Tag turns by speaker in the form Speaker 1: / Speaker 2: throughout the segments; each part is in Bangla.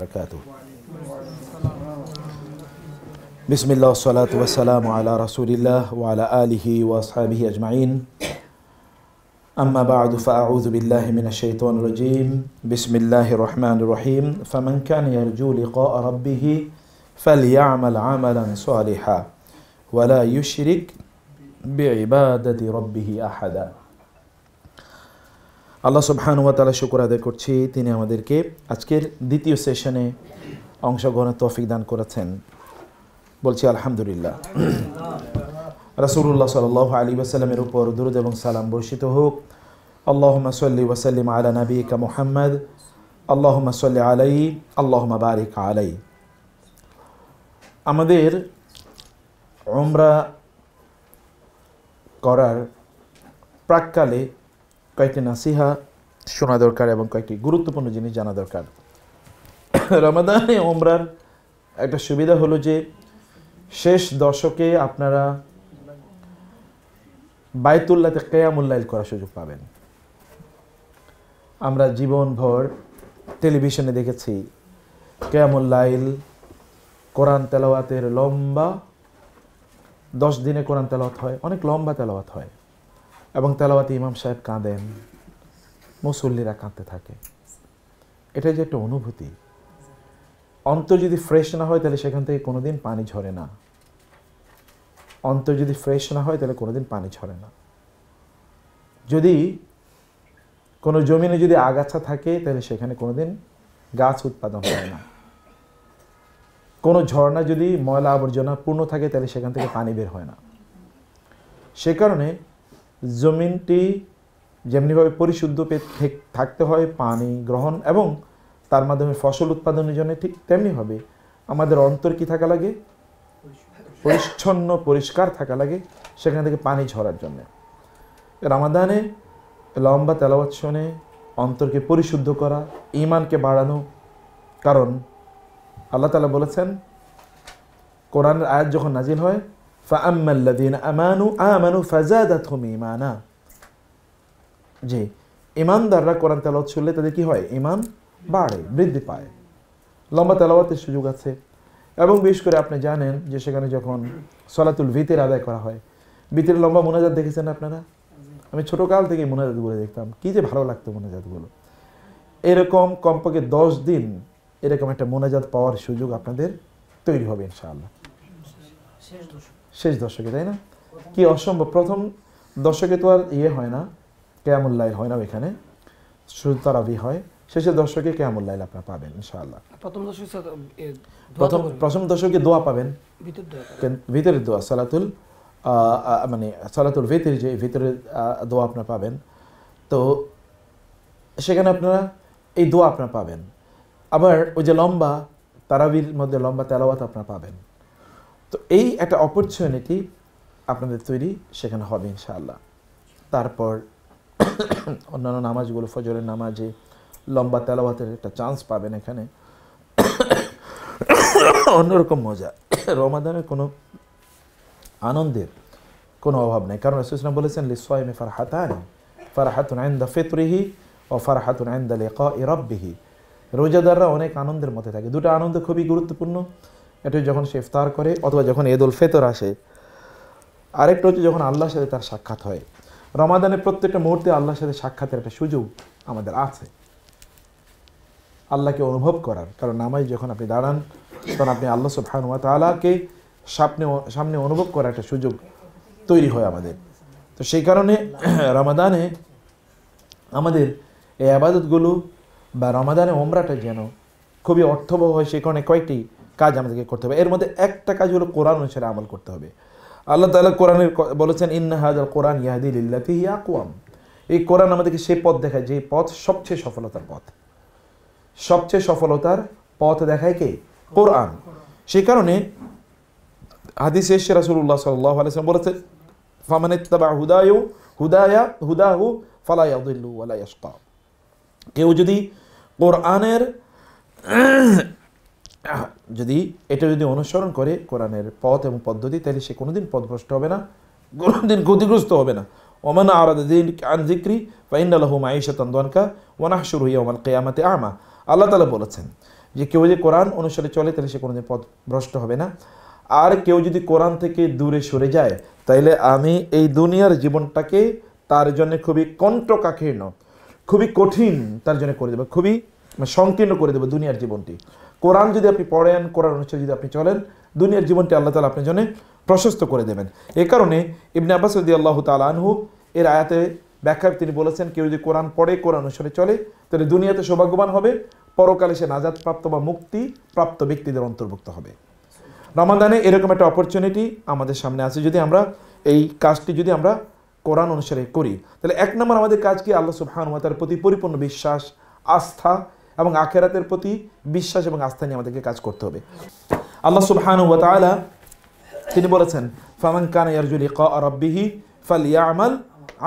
Speaker 1: وبركاته. بسم الله والصلاة والسلام على رسول الله وعلى آله وأصحابه أجمعين. أما بعد فأعوذ بالله من الشيطان الرجيم. بسم الله الرحمن الرحيم. فمن كان يرجو لقاء ربه فليعمل عملا صالحا ولا يشرك بعبادة ربه أحدا. আল্লাহ সুবহানাহু ওয়া তাআলা শুকর আদায় করছি, তিনি আমাদেরকে আজকের দ্বিতীয় সেশনে অংশগ্রহণের তৌফিক দান করেছেন। বলছি আলহামদুলিল্লাহ। রাসূলুল্লাহ সাল্লাল্লাহু আলাইহি ওয়াসাল্লামের উপর দুরূদ এবং সালাম বর্ষিত হোক। আল্লাহুম্মা সাল্লি ওয়া সাল্লিম আলা নাবিয়িকা মুহাম্মদ, আল্লাহুম্মা সাল্লি আলাইহি, আল্লাহুম্মা বারিক আলাইহি। আমাদের উমরা করার প্রাক্কালে কয়েকটি নাসিহা শোনা দরকার এবং কয়েকটি গুরুত্বপূর্ণ জিনিস জানা দরকার। রমাদানে উমরার একটা সুবিধা হলো যে শেষ দশকে আপনারা বাইতুল্লাহতে কিয়ামুল লাইল করার সুযোগ পাবেন। আমরা জীবনভর টেলিভিশনে দেখেছি কিয়ামুল লাইল, কোরআন তেলাওয়াতের লম্বা 10 দিনে কোরআন তেলাওয়াত হয়, অনেক লম্বা তেলাওয়াত হয় এবং তেলাওয়াতে ইমাম সাহেব কাঁদেন, মুসল্লিরা কাঁদতে থাকে। এটা যে একটা অনুভূতি, অন্তর যদি ফ্রেশ না হয় তাহলে সেখান থেকে কোনোদিন পানি ঝরে না। অন্তর যদি ফ্রেশ না হয় তাহলে কোনোদিন পানি ঝরে না। যদি কোনো জমিনে যদি আগাছা থাকে তাহলে সেখানে কোনোদিন গাছ উৎপাদন হয় না। কোনো ঝর্ণা যদি ময়লা আবর্জনা পূর্ণ থাকে তাহলে সেখান থেকে পানি বের হয় না। সে কারণে জমিনটি যেমনিভাবে পরিশুদ্ধ থাকতে হয় পানি গ্রহণ এবং তার মাধ্যমে ফসল উৎপাদনের জন্য, ঠিক তেমনিভাবে আমাদের অন্তর কি থাকা লাগে? পরিচ্ছন্ন পরিষ্কার থাকা লাগে সেখান থেকে পানি ঝরার জন্য। রমাদানে লম্বা তেলাওয়াত শুনে অন্তরকে পরিশুদ্ধ করা, ঈমানকে বাড়ানো। কারণ আল্লাহ তাআলা বলেছেন, কোরআনের আয়াত যখন নাজিল হয়, ফাআম্মাল্লাযীনা আমানু ফাযাদাতহুম ঈমানা, যে ঈমানদাররা কোরআন তেলাওয়াত শুনলে তাদের কি হয়? ঈমান বাড়ে, বৃদ্ধি পায়। লম্বা তেলাওয়াতের সুযোগ আছে এবং বিশেষ করে আপনি জানেন যে সেখানে যখন সলাতুল ভিতর আদায় করা হয়, ভিতরে লম্বা মোনাজাত দেখেছেন আপনারা? আমি ছোটকাল থেকে মোনাজাতগুলো দেখতাম, কি যে ভালো লাগতো মোনাজাতগুলো। এরকম কমপক্ষে 10 দিন এরকম একটা মোনাজাত পাওয়ার সুযোগ আপনাদের তৈরি হবে ইনশাআল্লাহ। শেষ দশকে, তাই না? কি অসম্ভব! প্রথম দশকে তো আর হয় না, কিয়ামুল লাইল হয় না, এখানে শুধু তারাবি হয়। শেষের দশকে কিয়ামুল লাইল আপনারা পাবেন ইনশাআল্লাহ। প্রথম দশকে দোয়া পাবেন, ভিতরের দোয়া, সালাতুল সালাতুল ভিতর, যে ভিতরের দোয়া আপনারা পাবেন। তো সেখানে আপনারা এই দোয়া আপনারা পাবেন। আবার ওই যে লম্বা তারাবির মধ্যে লম্বা তেলাওয়াত আপনারা পাবেন। তো এই একটা অপরচুনিটি আপনাদের তৈরি সেখানে হবে ইনশাআল্লাহ। তারপর অন্যান্য নামাজগুলো, ফজরের নামাজে লম্বা তেলাওয়াতের একটা চান্স পাবেন এখানে, অন্যরকম মজা। রমাদানের কোনো আনন্দের কোনো অভাব নেই, কারণ রাসূল সাল্লাল্লাহু আলাইহি ওয়াসাল্লাম বলেছেন, লিস-সায়মি ফারহাতানি, ফারহাতুন ইনদা ফিতরিহি ওয়া ফারহাতুন ইনদা লিকাই রাব্বিহি। রোজাদাররা অনেক আনন্দের মধ্যে থাকে। দুটো আনন্দ খুবই গুরুত্বপূর্ণ। এটা যখন সে ইফতার করে অথবা যখন ঈদ উল ফিতর আসে, আরেকটা হচ্ছে যখন আল্লাহর সাথে তার সাক্ষাৎ হয়। রমাদানের প্রত্যেকটা মুহূর্তে আল্লাহর সাথে সাক্ষাতের একটা সুযোগ আমাদের আছে, আল্লাহকে অনুভব করার। কারণ নামাজ যখন আপনি দাঁড়ান তখন আপনি আল্লাহ সুবহানাহু ওয়া তাআলাকে সামনে অনুভব করার একটা সুযোগ তৈরি হয় আমাদের। তো সেই কারণে রমাদানে আমাদের এই ইবাদতগুলো বা রমাদানে উমরাটা যেন খুবই অর্থবহ হয়, সেই কারণে কয়েকটি কাজ আমাদেরকে করতে হবে। এর মধ্যে একটা কাজ হলো কোরআন অনুসারে আমল করতে হবে। আল্লাহ তাআলা কোরআনের বলেছেন, ইন্না হাযাল কোরআন ইয়াহদি লিল্লাতি হিয়া আকওয়াম। এই কোরআন আমাদেরকে সেই পথ দেখায় যে পথ সবচেয়ে সফলতার পথ। সবচেয়ে সফলতার পথ দেখায় কে? কোরআন। সেই কারণে হাদিসে এসে রাসূলুল্লাহ সাল্লাল্লাহু আলাইহি ওয়াসাল্লাম বলেছেন, ফামান ইত্তাবা হুদাহু ফালা ইয়াদিল্লু ওয়ালা ইয়াশকা। কেউ যদি কোরআনের এটা যদি অনুসরণ করে কোরআনের পথ এবং পদ্ধতি, তাহলে সে কোনোদিন পথভ্রষ্ট হবে না, কোনোদিন ক্ষতিগ্রস্ত হবে না। ওমান আরাদা আন যিকরি ফাইন্না লাহু মাঈশাতান দানকা ওয়া নাহশুরুহু ইয়াওমাল কিয়ামাতি আমা। আল্লাহ তাআলা বলেছেন যে কেউ যদি কোরআন অনুসারে চলে তাহলে সে কোনোদিন পথ ভ্রষ্ট হবে না। আর কেউ যদি কোরআন থেকে দূরে সরে যায় তাইলে আমি এই দুনিয়ার জীবনটাকে তার জন্য খুবই কণ্টকাকীর্ণ, খুবই কঠিন তার জন্য করে দেবো, খুবই সংকীর্ণ করে দেবো দুনিয়ার জীবনটি। কোরআন যদি আপনি পড়েন, কোরআন অনুসারে যদি আপনি চলেন, দুনিয়ার জীবনটি আল্লাহ তাআলা আপনার জন্য প্রশস্ত করে দেবেন। এ কারণে ইবনে আব্বাস রাদিয়াল্লাহু তাআলা আনহু এর আয়াতে ব্যাখ্যায় তিনি বলেছেন, কেউ যদি কোরআন পড়ে, কোরআন অনুসারে চলে, তাহলে দুনিয়াতে সৌভাগ্যবান হবে, পরকালে সে নাজাত প্রাপ্ত বা মুক্তি প্রাপ্ত ব্যক্তিদের অন্তর্ভুক্ত হবে। রমাদানে এরকম একটা অপরচুনিটি আমাদের সামনে আছে। যদি আমরা এই কাজটি যদি আমরা কোরআন অনুসারে করি, তাহলে এক নম্বর আমাদের কাজ কি, আল্লাহ সুবহানাহু ওয়া তাআলার প্রতি পরিপূর্ণ বিশ্বাস, আস্থা এবং আখিরাতের প্রতি বিশ্বাস এবং আস্থা নিয়ে আমাদেরকে কাজ করতে হবে। আল্লাহ সুবহানাহু ওয়া তাআলা তিনি বলেছেন, ফামান কানা ইয়ারজু লিকা রাব্বিহি ফালইয়ামাল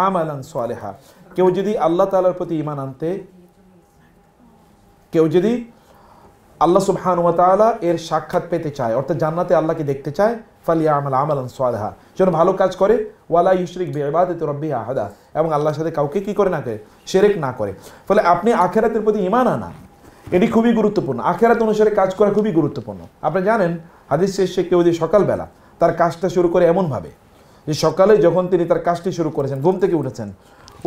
Speaker 1: আমালান সালিহা। কেউ যদি আল্লাহ তাআলার প্রতি ঈমান আনতে, কেউ যদি আল্লাহ সুবহানাহু ওয়া তাআলা এর সাক্ষাৎ পেতে চায়, অর্থাৎ জান্নাতে আল্লাহকে দেখতে চায়, ফালইয়ামাল আমালান সালিহা, যেন ভালো কাজ করে, ওয়ালা ইউশরিক বিইবাদাতি রাব্বিহি আহাদা, এবং আল্লাহর সাথে কাউকে কি করে না করে, শিরক না করে। ফলে আপনি আখিরাতের প্রতি ঈমান আনা, এটি খুবই গুরুত্বপূর্ণ। আখিরাত অনুসারে কাজ করা খুবই গুরুত্বপূর্ণ। আপনি জানেন হাদিস শেষে কেউ যদি সকালবেলা তার কাজটা শুরু করে এমনভাবে যে সকালে যখন তিনি তার কাজটি শুরু করেছেন, ঘুম থেকে উঠেছেন,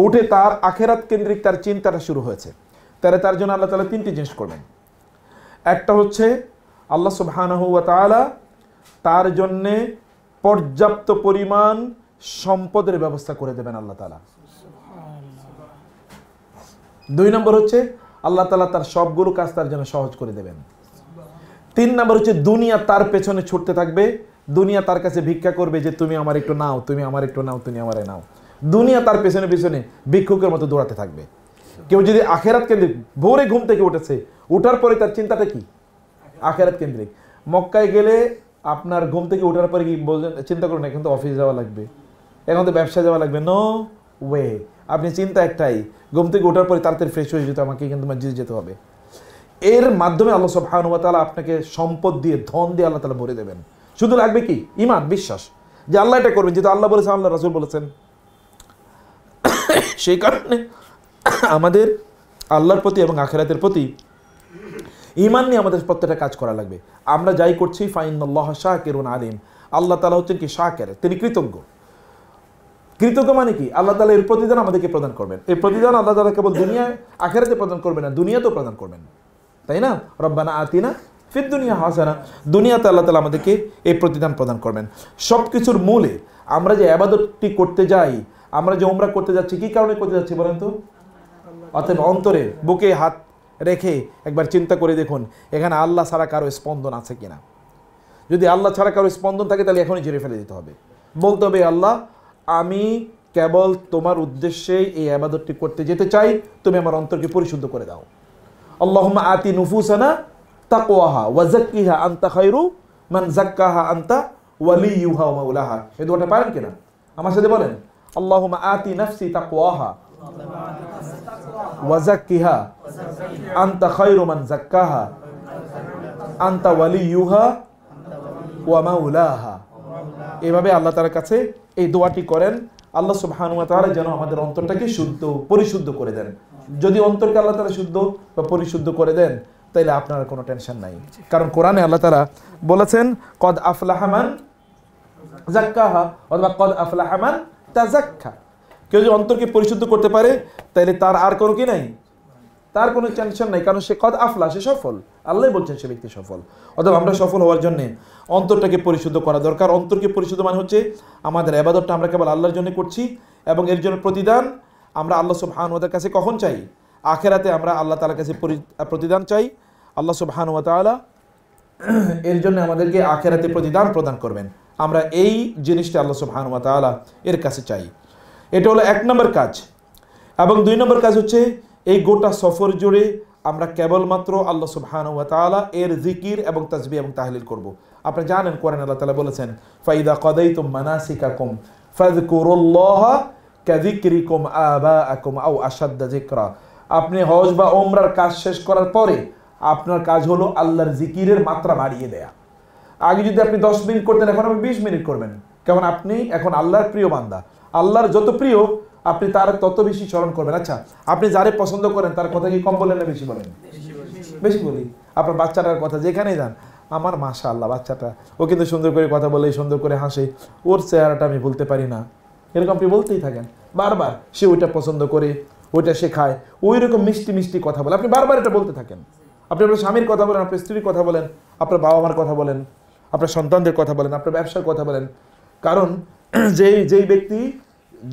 Speaker 1: উঠে তার আখিরাত কেন্দ্রিক তার চিন্তাটা শুরু হয়েছে, তাহলে তার জন্য আল্লাহ তাআলা তিনটি জিনিস করবেন। একটা হচ্ছে আল্লাহ সুবহানাহু ওয়া তাআলা তার জন্যে পর্যাপ্ত পরিমাণ সম্পদের ব্যবস্থা করে দেবেন আল্লাহ তাআলা। দুই নম্বর হচ্ছে আল্লাহ তাআলা তার সবগুলো কাজ তার জন্য সহজ করে দেবেন। তিন নম্বর হচ্ছে দুনিয়া তার পেছনে ছুটতে থাকবে, দুনিয়া তার কাছে ভিক্ষা করবে যে তুমি আমার একটু নাও, তুমি আমার একটু নাও, তুমি আমারে নাও। দুনিয়া তার পেছনে পেছনে ভিক্ষুকের মতো দৌড়াতে থাকবে। কেউ যদি আখিরাত কেন্দ্রিক, ভোরে ঘুম থেকে উঠেছে, উঠার পরে তার চিন্তাটা কি, আখিরাত কেন্দ্রিক। মক্কায় গেলে আপনার ঘুম থেকে উঠার পরে কি বলছেন, চিন্তা করুন এখন তো অফিস যাওয়া লাগবে, এখন তো ব্যবসা যাওয়া লাগবে, নো ওয়ে। আপনি চিন্তা একটাই, ঘুম থেকে ওঠার পরে তাড়াতাড়ি ফ্রেশ হয়ে যেতে, আমাকে কিন্তু মসজিদে যেতে হবে। এর মাধ্যমে আল্লাহ সুবহানাহু ওয়া তাআলা আপনাকে সম্পদ দিয়ে, ধন দিয়ে আল্লাহ তাআলা ভরে দেবেন। শুধু লাগবে কি, ঈমান, বিশ্বাস যে আল্লাহ এটা করবেন, যেহেতু আল্লাহ বলেছেন, আল্লাহ রাসূল বলেছেন। সেই কারণে আমাদের আল্লাহর প্রতি এবং আখিরাতের প্রতি ঈমান নিয়ে আমাদের প্রত্যেকটা কাজ করা লাগবে। আমরা যাই করছি, ফাইনাল্লাহা শাকিরুন আলিম, আল্লাহ তাআলা হচ্ছেন কি শাকির, তিনি কৃতজ্ঞ। কৃতজ্ঞ মানে কি, আল্লাহ তাআলা এর প্রতিদান আমাদেরকে প্রদান করবেন। এই প্রতিদান আল্লাহ তাআলা কেবল দুনিয়ায় আখিরাতে প্রদান করবেন না, দুনিয়াতেও প্রদান করবেন, তাই না? রব্বানা আতিনা ফিদ দুনিয়া হাসানা, দুনিয়াতে আল্লাহ তাআলা আমাদেরকে এই প্রতিদান প্রদান করবেন। সব কিছুর মূলে আমরা যে ইবাদতটি করতে যাই, আমরা যে উমরা করতে যাচ্ছি, কি কারণে করতে যাচ্ছি বলেন তো? অতএব অন্তরে বুকে হাত রেখে একবার চিন্তা করে দেখুন, এখানে আল্লাহ ছাড়া কারো স্পন্দন আছে কিনা। যদি আল্লাহ ছাড়া কারো স্পন্দন থাকে তাহলে এখনই ঝেড়ে ফেলে দিতে হবে। বলতে হবে, আল্লাহ আমি কেবল তোমার উদ্দেশ্যে এই ইবাদতটি করতে যেতে চাই, তুমি আমার অন্তরকে পরিশুদ্ধ করে দাও। আল্লাহুম্মা আতি নুফুসানা তাকওয়াহা ওয়া যাক্কিহা আনতা খায়রু মান যাক্কাহা আনতা ওয়ালিয়ুহা ওয়া মাওলাহা। এই দোয়াটা পারেন কিনা? আমার সাথে বলেন, আল্লাহুম্মা আতি নাফসি তাকওয়াহা ওয়া যাক্কিহা আনতা খায়রু মান যাক্কাহা আনতা ওয়ালিয়ুহা ওয়া মাওলাহা। এভাবে আল্লাহ তাআলার কাছে এই দোয়াটি করেন। আল্লাহ সুবহানাহু ওয়া তাআলা যেন আমাদের অন্তরটাকে শুদ্ধ, পরিশুদ্ধ করে দেন। যদি অন্তরকে আল্লাহ তাআলা শুদ্ধ বা পরিশুদ্ধ করে দেন, তাইলে আপনার কোনো টেনশন নাই। কারণ কোরআনে আল্লাহ তাআলা বলেছেন, কদ আফলাহা মান যাক্কাহা অথবা কদ আফলাহা মান তাযাক্কা। কেউ যদি অন্তরকে পরিশুদ্ধ করতে পারে, তাইলে তার আর কোনো কি নাই, তার কোনো টেনশন নাই, কারণ সে কদ আফলা, সে সফল। আল্লাহ বলছেন সে ব্যক্তি সফল। অথবা আমরা সফল হওয়ার জন্য অন্তরটাকে পরিশুদ্ধ করা দরকার। অন্তরকে পরিশুদ্ধ মানে হচ্ছে আমাদের ইবাদতটা আমরা কেবল আল্লাহর জন্য করছি, এবং এর জন্য প্রতিদান আমরা আল্লাহ সুবহানাহু ওয়া তাআলার কাছে কখন চাই? আখিরাতে আমরা আল্লাহ তাআলার কাছে প্রতিদান চাই। আল্লাহ সুবহানাহু ওয়া তাআলা এর জন্য আমাদেরকে আখিরাতে প্রতিদান প্রদান করবেন। আমরা এই জিনিসটা আল্লাহ সুবহানাহু ওয়া তাআলা এর কাছে চাই। এটা হলো এক নম্বর কাজ। এবং দুই নম্বর কাজ হচ্ছে, এই গোটা সফর জুড়ে আমরা কেবলমাত্র আল্লাহ সুবহানাহু ওয়া তাআলা এর জিকির এবং তাসবিহ এবং তাহলিল করব। আপনি জানেন কোরআনে আল্লাহ তাআলা বলেছেন, ফাইদা কাদাইতুম মানাসিকাকুম ফাযকুরুল্লাহা কাযিকরিকুম আবাআকুম আও আশাদ্দা যিকরা। আপনি হজ বা ওমরার কাজ শেষ করার পরে আপনার কাজ হলো আল্লাহর জিকিরের মাত্রা বাড়িয়ে দেয়া। আগে যদি আপনি 10 মিনিট করতেন, এখন আপনি 20 মিনিট করবেন। কারণ আপনি এখন আল্লাহর প্রিয় বান্দা। আল্লাহর যত প্রিয় আপনি তার তত বেশি স্মরণ করবেন। আচ্ছা, আপনি যারে পছন্দ করেন তার কথা কি কম বলেন না বেশি বলেন? বেশি বলি। আপনার বাচ্চাটার কথা যেখানেই যান, আমার মাশাআল্লাহ বাচ্চাটা, ও কিন্তু সুন্দর করে কথা বলে, সুন্দর করে হাসে, ওর চেহারাটা আমি ভুলতে পারি না, এরকম আপনি বলতেই থাকেন বারবার। সে ওইটা পছন্দ করে, ওইটা সে খায়, ওই রকম মিষ্টি মিষ্টি কথা বলে, আপনি বারবার এটা বলতে থাকেন। আপনি আপনার স্বামীর কথা বলেন, আপনার স্ত্রীর কথা বলেন, আপনার বাবা মার কথা বলেন, আপনার সন্তানদের কথা বলেন, আপনার ব্যবসার কথা বলেন। কারণ যেই ব্যক্তি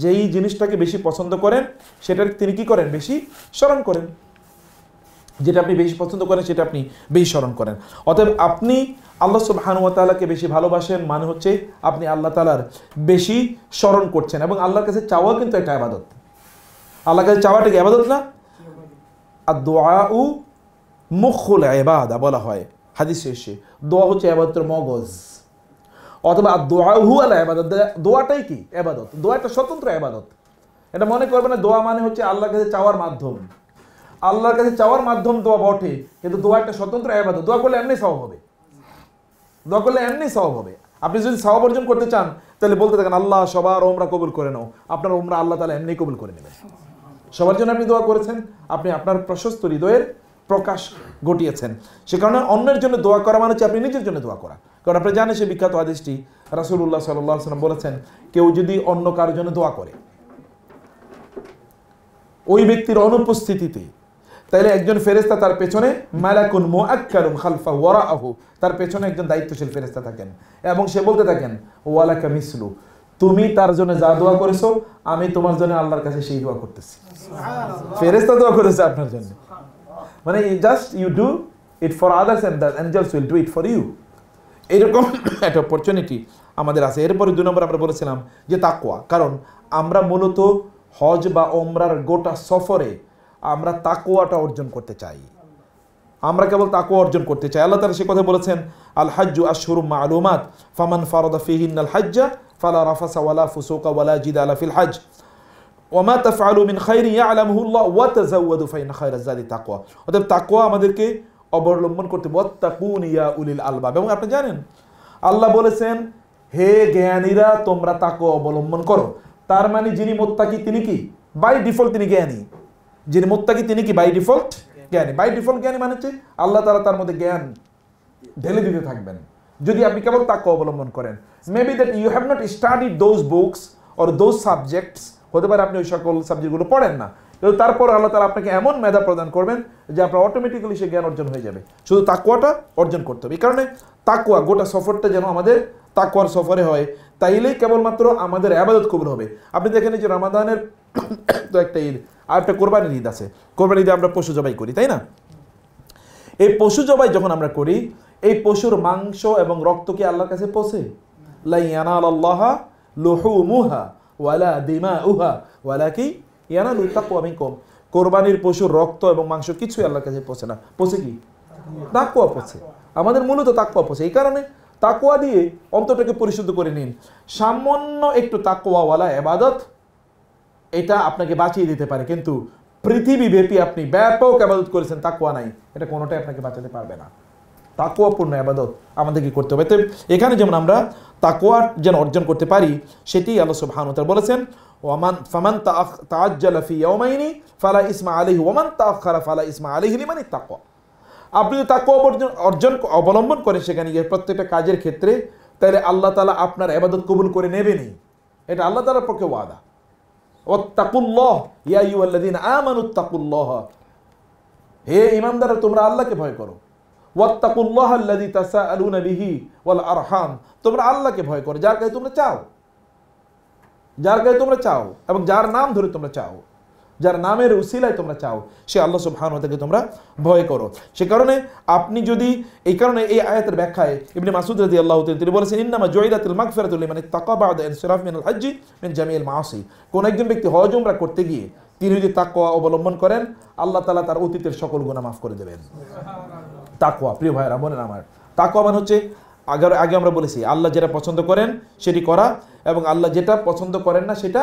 Speaker 1: যেই জিনিসটাকে বেশি পছন্দ করেন সেটা তিনি কি করেন, বেশি স্মরণ করেন। যেটা আপনি বেশি পছন্দ করেন সেটা আপনি বেশি স্মরণ করেন। অতএব আপনি আল্লাহ সুবহানাহু ওয়া তাআলাকে বেশি ভালোবাসেন, মানে হচ্ছে আপনি আল্লাহ তাআলার বেশি স্মরণ করছেন। এবং আল্লাহর কাছে চাওয়া কিন্তু একটা ইবাদত। আল্লাহর কাছে চাওয়াটা কি ইবাদত না? আদ-দুআউ মুখুল ইবাদা বলা হয় হাদিসে এসে। দোয়া হচ্ছে ইবাদতের মগজ, অথবা আদ-দুআউ হুয়াল ইবাদত। দোয়াটাই কি ইবাদত, দোয়া একটা স্বতন্ত্র ইবাদত। এটা মনে করবে না দোয়া মানে হচ্ছে আল্লাহর কাছে চাওয়ার মাধ্যম। আল্লাহর কাছে চাওয়ার মাধ্যম দোয়া বটে, কিন্তু দোয়া একটা স্বতন্ত্র ইবাদত। দোয়া করলে এমনি সওয়াব হবে, দোয়া করলে এমনি সওয়াব হবে। আপনি যদি সওয়াব অর্জন করতে চান তাহলে বলতে থাকেন আল্লাহ সবার উমরা কবুল করে নাও, আপনার উমরা আল্লাহ তাআলা এমনি কবুল করে নেবেন। সবার জন্য আপনি দোয়া করেছেন, আপনি আপনার প্রশস্ত হৃদয়ের প্রকাশ ঘটিয়েছেন। সে কারণে অন্যের জন্য দোয়া করা মানে হচ্ছে আপনি নিজের জন্য দোয়া করা। কারণ আপনি জানেন সেই বিখ্যাত হাদিসটি, রাসূলুল্লাহ সাল্লাল্লাহু আলাইহি ওয়াসাল্লাম বলেছেন, কেউ যদি অন্য কারোর জন্য দোয়া করে ওই ব্যক্তির অনুপস্থিতিতে, তাহলে একজন ফেরেশতা তার পেছনে, মালাকুন মুআক্কারুন খালফাহু ওয়ারাআহু, তার পেছনে একজন দায়িত্বশীল ফেরেশতা থাকেন এবং সে বলতে থাকেন ওয়ালাকা মিসলু, তুমি তার জন্য যা দোয়া করেছো আমি তোমার জন্য আল্লাহর কাছে সেই দোয়া করতেছি। ফেরেশতা দোয়া করেছে আপনার জন্য, মানে just you do it for others and the angels will do it for you. এরকম একটা অপরচুনিটি আমাদের আছে। এরপরে 2 নম্বর আমরা বলেছিলাম যে তাকওয়া। কারণ আমরা মূলত হজ বা ওমরার গোটা সফরে আমরা তাকওয়াটা অর্জন করতে চাই, আমরা কেবল তাকওয়া অর্জন করতে চাই। আল্লাহ তাআলা সে কথা বলেছেন, আল হাজ্জু আশহুরুম মা'লুমাত ফামান ফারাদা ফীহিন্নাল হাজ্জা ফালা রাফাসা ওয়ালা ফুসুকা ওয়ালা জিদালা ফিল হজ ওয়া মা তাফআলু মিন খাইরিন ইয়া'লামুহুল্লাহ ওয়া তাযাওয়াদু ফাইন্না খায়রাজ যাদি তাকওয়া। অতএব তাকওয়া আমাদেরকে অবলম্বন করতে, ওয়াত্তাকুন ইয়া উলিল আলবাব। এবং আপনি জানেন আল্লাহ বলেছেন, হে জ্ঞানীরা তোমরা তাকওয়া অবলম্বন করো। তার মানে যিনি মুত্তাকি তিনি কি বাই ডিফল্ট তিনি জ্ঞানী, যিনি মুত্তাকি তিনি কি বাই ডিফল্ট জ্ঞানী। বাই ডিফল্ট জ্ঞানী মানে হচ্ছে আল্লাহ তাআলা তার মধ্যে জ্ঞান ঢেলে দিতে থাকবেন যদি আপনি কেবল তাকওয়া অবলম্বন করেন। Maybe that you have not studied those books or those subjects, হতে পারে আপনি ওই সকল সাবজেক্টগুলো পড়েন না, কিন্তু তারপর আল্লাহ তাআলা আপনাকে এমন মেধা প্রদান করবেন যে আপনার অটোমেটিক্যালি সে জ্ঞান অর্জন হয়ে যাবে। শুধু তাকওয়াটা অর্জন করতে হবে। এই কারণে তাকওয়া গোটা সফরটা যেন আমাদের তাকওয়ার সফরে হয়, তাইলেই কেবলমাত্র আমাদের ইবাদত কবুল হবে। আপনি দেখেন যে রমাদানের তো একটা ঈদ আর একটা কোরবানির ঈদ আছে। কোরবানির ঈদে আমরা পশু জবাই করি, তাই না? এই পশু জবাই যখন আমরা করি, এই পশুর মাংস এবং রক্ত কি আল্লাহর কাছে পৌঁছে? লা ইয়ানালাল্লাহা লুহুমুহা ওয়ালা দিমাউহা ওয়ালাকিন ইয়ানালুত তাকওয়া মিনকুম। কোরবানির পশুর রক্ত এবং মাংস কিছুই আল্লাহর কাছে পৌঁছে না, পৌঁছে কি? তাকওয়া পৌঁছে। আমাদের মূলত তাকওয়া পৌঁছে। এই কারণে তাকওয়া দিয়ে অন্তরটাকে পরিশুদ্ধ করে নিন। সামান্য একটু তাকওয়াওয়ালা ইবাদত এটা আপনাকে বাঁচিয়ে দিতে পারে, কিন্তু পৃথিবীব্যাপী আপনি ব্যাপক ইবাদত করেছেন, তাকওয়া নাই, এটা কোনোটাই আপনাকে বাঁচাতে পারবে না। তাকওয়াপূর্ণ ইবাদত আমাদেরকে করতে হবে। তো এখানে যেমন আমরা তাকওয়া যেন অর্জন করতে পারি সেটি আল্লাহ সুবহানাহু ওয়া তাআলা বলেছেন, ওয়ামান ফামান তাআজ্জালা ফি ইয়াওমাইনি ফালা ইসমা আলাইহি ওয়ামান তাআখারা ফালা ইসমা আলাইহি লিমান ইত্তাকা। আপনি যদি তাকওয়া অর্জন অবলম্বন করেন সেখানে গিয়ে প্রত্যেকটা কাজের ক্ষেত্রে, তাহলে আল্লাহ তাআলা আপনার ইবাদত কবুল করে নেবেনই। এটা আল্লাহ তাআলার পক্ষে ওয়াদা। ওয়াত্তাকুল্লাহ ইয়া আইয়ুহাল্লাযীনা আমানুত্তাকুল্লাহ, হে ঈমানদাররা তোমরা আল্লাহকে ভয় করো। ওয়াত্তাকুল্লাহ আল্লাযী তাসাআলুনা বিহি ওয়াল আরহাম, তোমরা আল্লাহকে ভয় করো যার কাছে তোমরা চাও, যার কাছে তোমরা চাও এবং যার নাম ধরে তোমরা চাও, যার নামের উসিলায় তোমরা চাও, সে আল্লাহ সুবহানাহু ওয়া তাআলাকে তোমরা ভয় করো। সে কারণে আপনি যদি এই কারণে এই আয়াতের ব্যাখ্যায় ইবনে মাসউদ রাদিয়াল্লাহু তাআলা তিনি বলেছেন, ইন্নামা জুইলাতুল মাগফিরাতু লিমান ইত্তাকা বা'দা ইনসিরাফ মিনাল হজ্জি মিন জামিল মাআসি। কোন একজন ব্যক্তি হজ উমরা করতে গিয়ে তিনি যদি তাকওয়া অবলম্বন করেন, আল্লাহ তাআলা তার অতীতের সকল গুনাহ মাফ করে দেবেন। তাকওয়া, প্রিয় ভাইরা বোনেরা আমার, তাকওয়া মানে হচ্ছে আগে আমরা বলেছি আল্লাহ যেটা পছন্দ করেন সেটি করা এবং আল্লাহ যেটা পছন্দ করেন না সেটা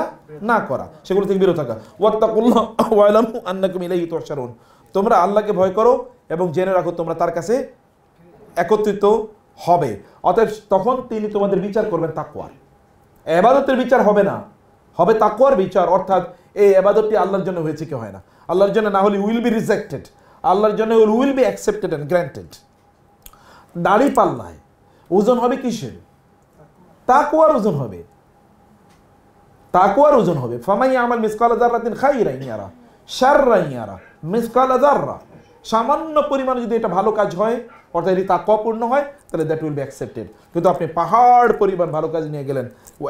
Speaker 1: না করা, সেগুলো থেকে বিরত থাকা। ওয়াত্তাকুল্লাহ ওয়ালামু আন্নাকুম ইলাইহি তুহশারুন, তোমরা আল্লাহকে ভয় করো এবং জেনে রাখো তোমরা তার কাছে একত্রিত হবে। অতএব তখন তিনি তোমাদের বিচার করবেন তাকওয়ার। ইবাদতের বিচার হবে না, হবে তাকওয়ার বিচার। অর্থাৎ এই ইবাদতটি আল্লাহর জন্য হয়েছে কি হয় না, আল্লাহর জন্য না হলে উইল বি রিজেক্টেড। আল্লাহর জন্য will be accepted and granted. দাড়ি পাল্লায় ওজন হবে কিসের? তাকওয়ার ওজন হবে, তাকওয়ার ওজন হবে। ফামান ইয়ামাল মিসকালা যাররাতিন খাইরান ইয়ারা শাররান ইয়ারা। মিসকালা যাররা, সামান্য পরিমাণে যদি এটা ভালো কাজ হয়, অর্থাৎ এটি তাকওয়াপূর্ণ হয়, তাহলে দ্যাট উইল বি অ্যাকসেপ্টেড। কিন্তু আপনি পাহাড় পরিমাণ ভালো কাজ নিয়ে গেলেন,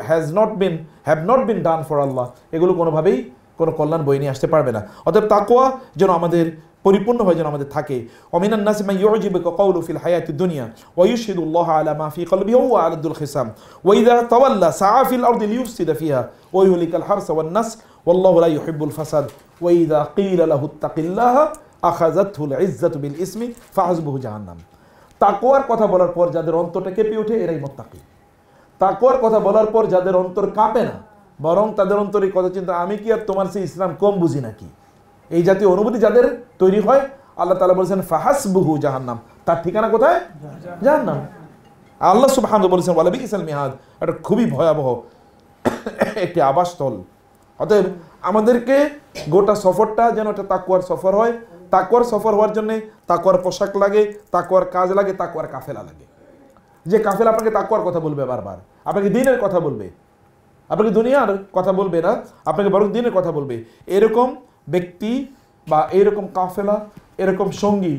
Speaker 1: have not been done for আল্লাহ, এগুলো কোনোভাবেই কোনো কল্যাণ বই নিয়ে আসতে পারবে না। অতএব তাকওয়া যেন আমাদের পরিপূর্ণ হয়, যেন আমাদের থাকে। ওমিনান নাসি মান ইউজিবুকা কাওলু ফিল হায়াতিদ দুনিয়া ওয়া ইউশহিদুল্লাহ আলা মা ফি কলবিহি ওয়া হুয়া আলাদুল খিসাম ওয়া ইযা তাওয়াল্লা সাআ ফিল আরদি লিইফসিদা ফিহা ওয়া ইউহলিকাল হারসা ওয়ান নাস ওয়াল্লাহু লা ইউহিব্বুল ফাসাদ ওয়া ইযা ক্বিলা লাহু ইত্তাকিল্লাহা আখাযাতহুল ইজ্জাতু বিল ইসমি ফাহাসবুহু জাহান্নাম। তাকওয়ার কথা বলার পর যাদের অন্তরটা কেঁপে ওঠে, এরাই মুত্তাকি। তাকওয়ার কথা বলার পর যাদের অন্তর কাঁপে না, বরং তাদের অন্তরে কথা চিন্তা, আমি কি আর তোমার সেই ইসলাম কম বুঝি নাকি, এই জাতীয় অনুভূতি যাদের তৈরি হয়, আল্লাহ তাআলা বলেছেন ফাহাসবুহু জাহান্নাম, তার ঠিকানা কোথায়? জাহান্নাম। আল্লাহ সুবহানাহু বলেছেন ওয়ালা বিইসাল মিহাদ, এটা খুবই ভয়াবহ একটি আবাসস্থল। অতএব আমাদেরকে গোটা সফরটা যেন একটা তাকওয়ার সফর হয়। তাকওয়ার সফর হওয়ার জন্য তাকওয়ার পোশাক লাগে, তাকওয়ার কাজ লাগে, তাকওয়ার কাফেলা লাগে। যে কাফেলা আপনাকে তাকওয়ার কথা বলবে, বারবার আপনাকে দ্বীনের কথা বলবে, আপনাকে দুনিয়ার কথা বলবে না, আপনাকে বরং দ্বীনের কথা বলবে। এরকম ব্যক্তি বা এরকম কাফেলা, এরকম সঙ্গী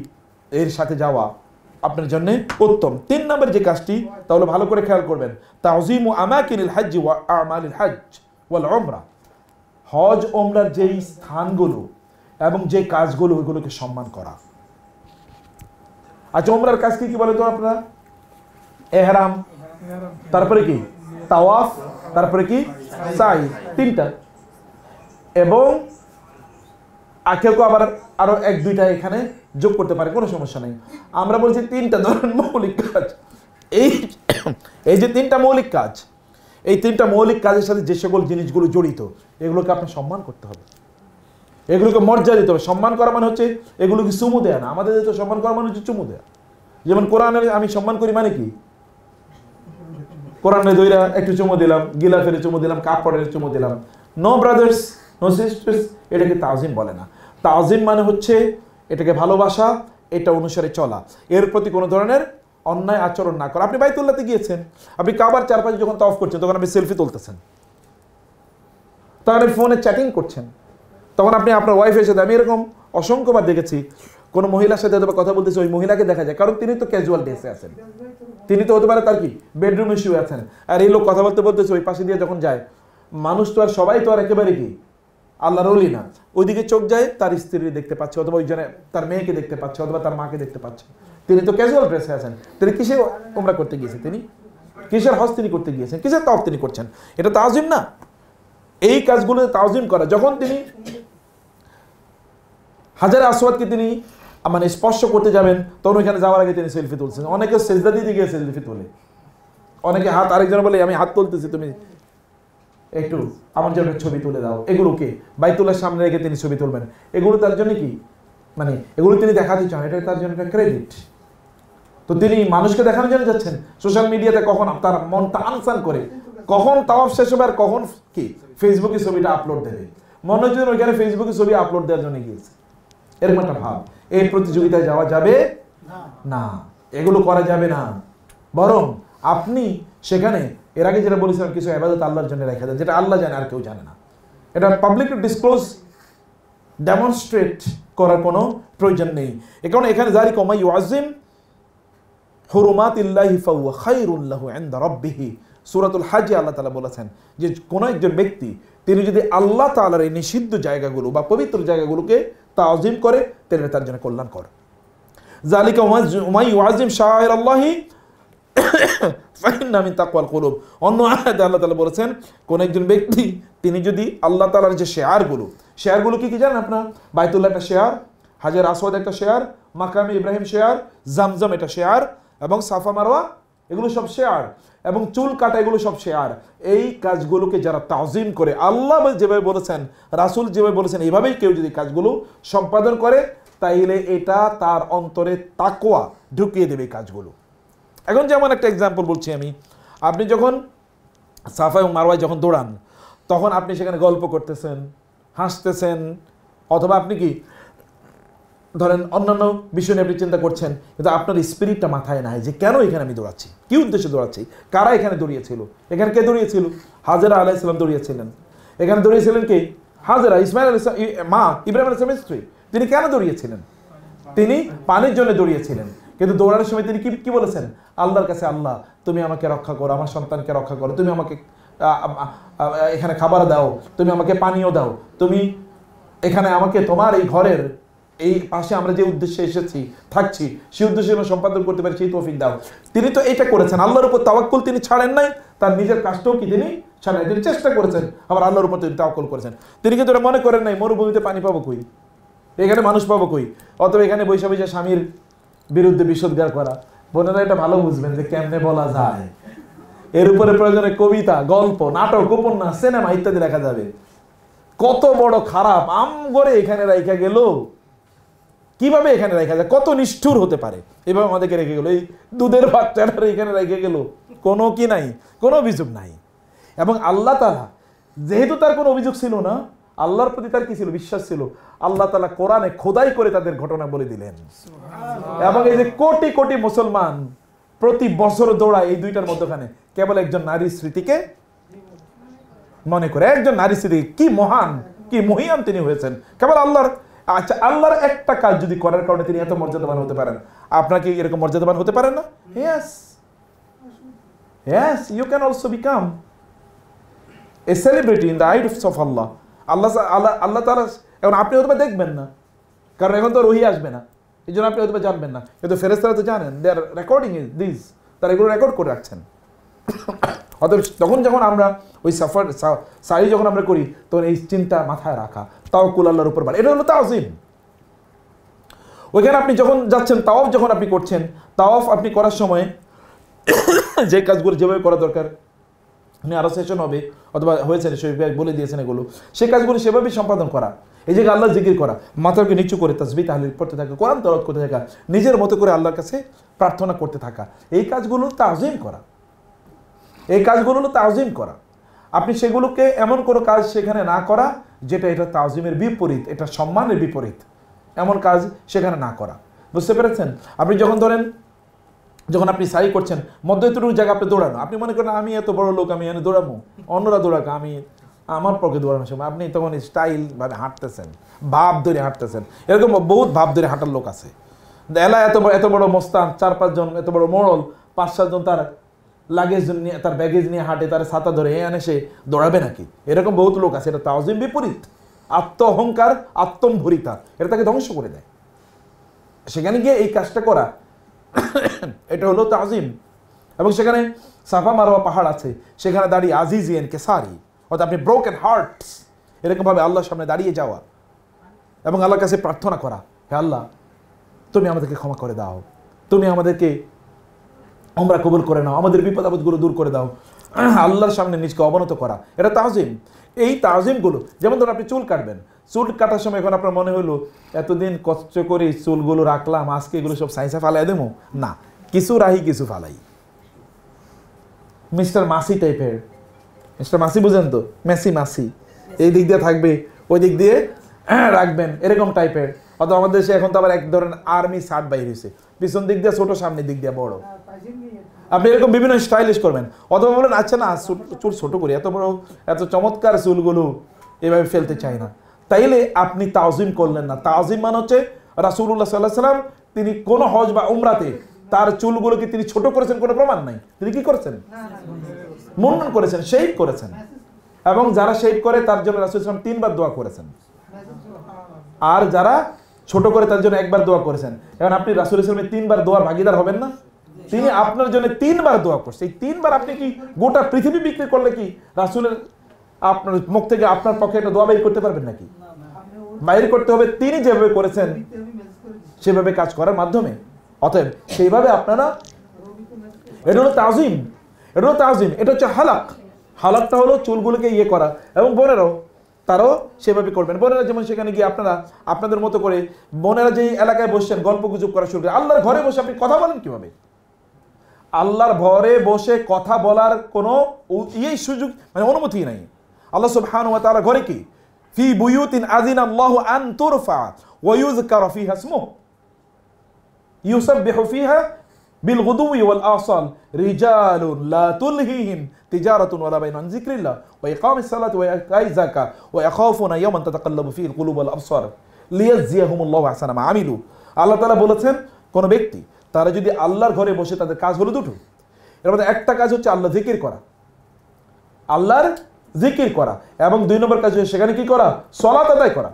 Speaker 1: এর সাথে যাওয়া আপনার জন্য উত্তম। 3 নম্বর যে কাজটি, তাহলে ভালো করে খেয়াল করবেন, তাযীমু আমাকিনিল হজ্জ ওয়া আমালিল হজ্জ ওয়াল উমরা। হজ ওমরার যেই স্থানগুলো এবং যে কাজগুলো, ওইগুলোকে সম্মান করা। আচ্ছা, ওমরার কাজ কি কি বলে তো আপনারা? ইহরাম, তারপরে কি তাওয়াফ, তারপরে কি সাই, 3টা। এবং কেউ আবার আরো 1-2টা এখানে যোগ করতে পারে, কোনো সমস্যা নেই। আমরা বলছি 3টা ধরেন মৌলিক কাজ। এই যে 3টা মৌলিক কাজ, এই 3টা মৌলিক কাজের সাথে যে সকল জিনিসগুলো জড়িত, এগুলোকে আপনার সম্মান করতে হবে, এগুলোকে মর্যাদা দিতে হবে। সম্মান করা মানে হচ্ছে এগুলোকে চুমু দেয়া না। আমাদের তো সম্মান করা মানে হচ্ছে চুমু দেয়া। যেমন কোরআনের আমি সম্মান করি মানে কি? কোরআনে দইরা একটু চুমু দিলাম, গিলাফের চুমু দিলাম, কাপড়ের চুমু দিলাম। নো ব্রাদার্স, নো সিস্টার্স, এটাকে তাজিম বলে না। তাজিম মানে হচ্ছে এটাকে ভালোবাসা, এটা অনুসারে চলা, এর প্রতি কোনো ধরনের অন্যায় আচরণ না করা। আপনি বাইতুল্লাহতে গিয়েছেন, আপনি কাবার চারপাশে যখন তাওয়াফ করছেন, তখন আপনি সেলফি তুলতেছেন, তখন আপনি ফোনে চ্যাটিং করছেন, তখন আপনি আপনার ওয়াইফের সাথে, আমি এরকম অসংখ্যবার দেখেছি, কোনো মহিলার সাথে হয়তো কথা বলতেছে, ওই মহিলাকে দেখা যায়, কারণ তিনি তো ক্যাজুয়াল ড্রেসে আছেন, তিনি তো হতে পারে তার কি বেডরুমে শুয়ে আছেন, আর এই লোক কথা বলতে বলতেছে ওই পাশে দিয়ে যখন যায়, মানুষ তো আর সবাই তো আর একেবারে কি আল্লাহর ওলি না, ওইদিকে চোখ যায়, তার স্ত্রী দেখতে পাচ্ছে, অথবা ওই জনে তার মেয়েকে দেখতে পাচ্ছে, অথবা তার মাকে দেখতে পাচ্ছে। তিনি তো ক্যাজুয়াল ড্রেসে আছেন, তিনি কিসের উমরা করতে গিয়েছেন, তিনি কিসের হজ তিনি করতে গিয়েছেন, কিসের তাওয়াফ তিনি করছেন? এটা তাজিম না? এই কাজগুলো তাজিম করা। যখন তিনি হাজারে আসওয়াদকে তিনি মানে স্পর্শ করতে যাবেন, তখন ওইখানে যাওয়ার আগে তিনি সেলফি তুলছেন। অনেকে সেজদা দিতে গিয়ে সেলফি তোলে, অনেকে হাত, আরেকজন বলে আমি হাত তুলতেছি, তুমি একটু আমার জন্য ছবি তুলে দাও। এগুলোকে বাইতুল্লাহর সামনে রেখে তিনি ছবি তুলবেন, এগুলো তার জন্য কি মানে এগুলো তিনি দেখাতে চান, এটা তার জন্য একটা ক্রেডিট। তো তিনি মানুষকে দেখানোর জন্য যাচ্ছেন সোশ্যাল মিডিয়াতে, কখন তার মন টানসান করে, কখন তাওয়াফ শেষ হবে আর কখন কি ফেসবুকে ছবিটা আপলোড দেবে, মনে হচ্ছে ওইখানে ফেসবুকে ছবি আপলোড দেওয়ার জন্য গিয়েছে, এরকম একটা ভাব। এই প্রতিযোগিতায় যাওয়া যাবে না, এগুলো করা যাবে না। বরং আপনি সেখানে এর আগে যেটা বলেছিলাম, কিছু ইবাদত আল্লাহর জন্য রেখে দেন, যেটা আল্লাহ জানে আর কেউ জানে না। এটা পাবলিক টু ডিসক্লোজ, ডেমনস্ট্রেট করার কোনো প্রয়োজন নেই। এ কারণে এখানে যালিকা মান ইউআযিম হুরুমাতিল্লাহি ফাহুয়া খায়রুন লাহু ইনদা রাব্বিহি, সূরাতুল হজে আল্লাহ তাআলা বলেছেন যে কোনো একজন ব্যক্তি তিনি যদি আল্লাহ তাআলার এই নিষিদ্ধ জায়গাগুলো বা পবিত্র জায়গাগুলোকে তাজিম করে, তাহলে তার জন্য কল্যাণকর। যালিকা মান ইউআযিম শাআইরাল্লাহি ফাইন্না মিন তাকওয়াল কুলুব। অন্য আয়াতে আল্লাহ তাআলা বলেছেন, কোন একজন ব্যক্তি তিনি যদি আল্লাহ তাআলার যে শেয়ারগুলো কি কি জানেন আপনারা? বাইতুল্লাহ একটা শেয়ার, হাজার আসওয়াদ একটা শেয়ার, মাকামে ইব্রাহিম শেয়ার, জামজাম এটা শেয়ার, এবং সাফা মারওয়া এগুলো সব শেয়ার, এবং চুল কাটা এগুলো সব শেয়ার। এই কাজগুলোকে যারা তাজিম করে, আল্লাহ যেভাবে বলেছেন, রাসূল যেভাবে বলেছেন, এইভাবেই কেউ যদি কাজগুলো সম্পাদন করে, তাইলে এটা তার অন্তরে তাকওয়া ঢুকিয়ে দেবে এই কাজগুলো। এখন যেমন একটা এক্সাম্পল বলছি আমি, আপনি যখন সাফা এবং মারওয়ায় যখন দৌড়ান, তখন আপনি সেখানে গল্প করতেছেন, হাসতেছেন, অথবা আপনি কি ধরেন অন্যান্য বিষয় নিয়ে আপনি চিন্তা করছেন, কিন্তু আপনার স্পিরিটটা মাথায় নাই যে কেন এখানে আমি দৌড়াচ্ছি, কি উদ্দেশ্যে দৌড়াচ্ছি, কারা এখানে দৌড়িয়েছিল, এখানে কে দৌড়িয়েছিল? হাজেরা আলাইহিস সালাম দৌড়িয়েছিলেন। এখানে দৌড়িয়েছিলেন কে? হাজেরা, ইসমাইল আলাইহিস মা, ইব্রাহিম আলাইহিস সালামের স্ত্রী। তিনি কেন দৌড়িয়েছিলেন? তিনি পানির জন্য দৌড়িয়েছিলেন। কিন্তু দৌড়ানোর সময় তিনি কি বলেছেন? আল্লাহর কাছে, আল্লাহ তুমি আমাকে রক্ষা করো, আমার সন্তানকে রক্ষা করো, তুমি আমাকে এখানে খাবার দাও, তুমি আমাকে পানীয় দাও, তুমি এখানে আমাকে তোমার এই ঘরের এই পাশে আমরা যে উদ্দেশ্যে এসেছি থাকছি সেই উদ্দেশ্যে সম্পাদন করতে পারি সেই তৌফিক দাও। তিনি তো এটা করেছেন, আল্লাহর উপর তাওয়াক্কুল তিনি ছাড়েন নাই, তার নিজের কাজটাও কি তিনি ছাড়েন নাই, তিনি চেষ্টা করেছেন, আবার আল্লাহর উপর তিনি তাওয়াক্কুল করেছেন। তিনি কিন্তু এটা মনে করেন নাই মরুভূমিতে পানি পাবো কই, এখানে মানুষ পাবো কই, অথবা এখানে বৈশা বৈশা স্বামীর বিরুদ্ধে বিষোদ্গার করা। বোনেরা এটা ভালো বুঝবেন যে কেমনে বলা যায়, এর উপরে প্রয়োজনে কবিতা, গল্প, নাটক, উপন্যাস, সিনেমা ইত্যাদি লেখা যাবে। কত বড় খারাপ আম করে এখানে রাইখা গেল, কিভাবে এখানে রেখা যায়, কত নিষ্ঠুর হতে পারে, এভাবে আমাদেরকে রেখে গেল, এই দুধের বাচ্চাটা এখানে রেখে গেল, কোনো কি নাই, কোনো অভিযোগ নাই। এবং আল্লাহ তাআলা যেহেতু তার কোনো অভিযোগ ছিল না, আল্লাহর প্রতি তার কি ছিল? বিশ্বাস ছিল। আল্লাহ তাআলা কোরআনে খোদাই করে তাদের ঘটনা বলে দিলেন। এবং এই যে কোটি কোটি মুসলমান প্রতি বছর দৌড়ায় এই দুইটার মধ্যখানে, কেবল একজন নারীর স্মৃতিকে মনে করে, একজন নারী স্মৃতি কি মহান, কি মহিয়ান তিনি হয়েছেন কেবল আল্লাহর। আচ্ছা, আল্লাহর একটা কাজ যদি করার কারণে তিনি এত মর্যাদাবান হতে পারেন, আপনাকে এরকম মর্যাদাবান হতে পারেন না? Yes, yes, you can also become a celebrity in the eyes of আল্লাহ। আল্লাহ তাআলা, এখন আপনি হয়তো দেখবেন না, কারণ এখন তো ওহি আসবে না, এই জন্য আপনি হয়তো জানবেন না, কিন্তু ফেরেশতারা তো জানেন, দে আর রেকর্ডিং দিস, তারা এগুলো রেকর্ড করে রাখছেন। অতএব তখন যখন আমরা ওই সাই যখন আমরা করি, তখন এই চিন্তা মাথায় রাখা, তাওয়াক্কুল আল্লাহর উপর বাড়ে, এটা হলো তাওযিম। ওইখানে আপনি যখন যাচ্ছেন, তাওয়াফ যখন আপনি করছেন, তাওয়াফ আপনি করার সময় যে কাজগুলো যেভাবে করা দরকার, আপনি আরো সেশন হবে অথবা হয়েছে শরীফ ভাই বলে দিয়েছেন এগুলো, সেই কাজগুলো সেভাবেই সম্পাদন করা। এই যে আল্লাহ জিকির করা, মাথাকে নিচু করে তাসবিহ তাহলিল পড়তে থাকা, কোরআন তেলাওয়াত করতে থাকা, নিজের মতো করে আল্লাহর কাছে প্রার্থনা করতে থাকা, এই কাজগুলো তাওযিম করা, এই কাজগুলো হলো তাওযিম করা। আপনি সেগুলোকে এমন কোনো কাজ সেখানে না করা যেটা এটা তাওযিমের বিপরীত, এটা সম্মানের বিপরীত, এমন কাজ সেখানে না করা। বুঝতে পেরেছেন? আপনি যখন ধরেন, যখন আপনি সাই করছেন, মধ্য এতটুকু জায়গা আপনি দৌড়ানো, আপনি মনে করেন আমি এত বড় লোক, আমি এনে দৌড়াবো, অন্যরা দৌড়াক, আমি আমার পক্ষে দৌড়ানোর সময় আপনি তখন স্টাইল ভাবে হাঁটতেছেন, ভাব ধরে হাঁটতেছেন। এরকম বহুত ভাব ধরে হাঁটার লোক আছে, এলা এত বড় মোস্তান, 4-5 জন এত বড় মোড়ল, 5-7 জন তার লাগেজ নিয়ে, তার ব্যাগেজ নিয়ে হাঁটে, তার ছাতা ধরে আনে, সে দৌড়াবে নাকি? এরকম বহুত লোক আছে। এটা তাওযিম বিপরীত, আত্ম অহংকার, আত্মম্ভরিতা, এটা তাকে ধ্বংস করে দেয়। সেখানে গিয়ে এই কাজটা করা, এটা হলো তাওযিম। এবং সেখানে সাফা মারওয়া পাহাড় আছে, সেখানে দাঁড়িয়ে আজিজিয়ান কেসারি, অর্থাৎ আপনি ব্রোকেন হার্টস, এরকম ভাবে আল্লাহর সামনে দাঁড়িয়ে যাওয়া এবং আল্লাহর কাছে প্রার্থনা করা, হে আল্লাহ তুমি আমাদেরকে ক্ষমা করে দাও, তুমি আমাদেরকে আমরা কবুল করে নাও, আমাদের বিপদ আপদগুলো দূর করে দাও, আল্লাহর সামনে নিজকে অবনত করা, এটা তাওযিম। এই তাওযিমগুলো, যেমন ধরুন আপনি চুল কাটবেন, চুল কাটার সময় এখন আপনার মনে হলো এতদিন কষ্ট করে চুলগুলো রাখলাম, আজকে এগুলো সব সাইসা ফালাই দেবো না, কিছু রাহি কিছু ফালাই। মিস্টার মাসি টাইপের, মিস্টার মাসি বুঝেন তো, মেসি মাসি, এই দিক দিয়ে থাকবে, ওই দিক দিয়ে রাখবেন, এরকম টাইপের। অথবা আমাদের দেশে এখন তো আবার এক ধরনের আর্মি শার্ট বাইর হয়েছে, পিছন দিক দিয়ে ছোট, সামনের দিক দিয়ে বড়, আপনি এরকম বিভিন্ন স্টাইলিশ করবেন। অথবা বলেন আচ্ছা না, চুল ছোট করি, এত বড় এত চমৎকার চুলগুলো এভাবে ফেলতে চাই না, তাইলে আপনি তাওযিম করলেন না। তাওযিম মানে হচ্ছে রাসূলুল্লাহ সাল্লাল্লাহু আলাইহি ওয়াসাল্লাম তিনি কোন হজ বা উমরাতে তার চুলগুলোকে তিনি ছোট করেছেন কোনো প্রমাণ নাই, তিনি কি করেছেন? মুন্ডন করেছেন, শেভ করেছেন। এবং যারা শেভ করে তার জন্য রাসূল সাল্লাল্লাহু আলাইহি ওয়াসাল্লাম 3 বার দোয়া করেছেন, আর যারা ছোট করে তার জন্য 1 বার দোয়া করেছেন। এখন আপনি রাসূল সাল্লাল্লাহু আলাইহি ওয়াসাল্লামের 3 বার দোয়ার ভাগীদার হবেন না? তিনি আপনার জন্য 3 বার দোয়া করছে, এই 3 বার আপনি কি গোটা পৃথিবী বিক্রি করলে কি রাসূলের আপনার মুখ থেকে আপনার পক্ষে একটা দোয়া বের করতে পারবেন নাকি? বাইর করতে হবে তিনি যেভাবে করেছেন সেভাবে কাজ করার মাধ্যমে। অতএব সেইভাবে আপনারা, এটা হলো তাওযিম, এটা হলো তাওযিম। এটা হচ্ছে হালাক, হালাকটা হলো চুলগুলোকে ইয়ে করা। এবং বোনেরাও তারাও সেভাবে করবেন। বোনেরা যেমন সেখানে গিয়ে আপনারা আপনাদের মতো করে, বোনেরা যেই এলাকায় বসছেন গল্প গুজব করা শুরু করে, আল্লাহর ঘরে বসে আপনি কথা বলেন কিভাবে? আল্লাহর ঘরে বসে কথা বলার কোনো সুযোগ মানে অনুমতি নাই। আল্লাহ সুবহানাহু ওয়া তাআলা ঘরে কি? ফি বুয়ুতিন আযিনা আল্লাহু আন তুরফা ওয়া ইউযকারু ফিহা ইসমুহু ইউসাব্বিহু ফিহা বিল গুদুই ওয়াল আসাল রিজালুন লা তুলহিহিম তিজারাতুন ওয়ালা বাইউন আন যিকরিল্লাহ ওয়া ইকামিস সালাতি ওয়া ইতাইজ যাকাত ওয়া ইয়াখাফুনা ইয়াওমান তাতাকাল্লাবু ফিহিল কুলুব ওয়াল আবসার লিয়াজজিয়াহুমুল্লাহু আহসানা মা আমিলু। আল্লাহ তাআলা বলেছেন কোন ব্যক্তি তারা যদি আল্লাহর ঘরে বসে, তাদের কাজ হলো দুটো। এর মধ্যে একটা কাজ হচ্ছে আল্লাহ জিকির করা, আল্লাহর জিকির করা, এবং 2 নম্বর কাজ হচ্ছে সেখানে কি করা? সালাত আদায় করা।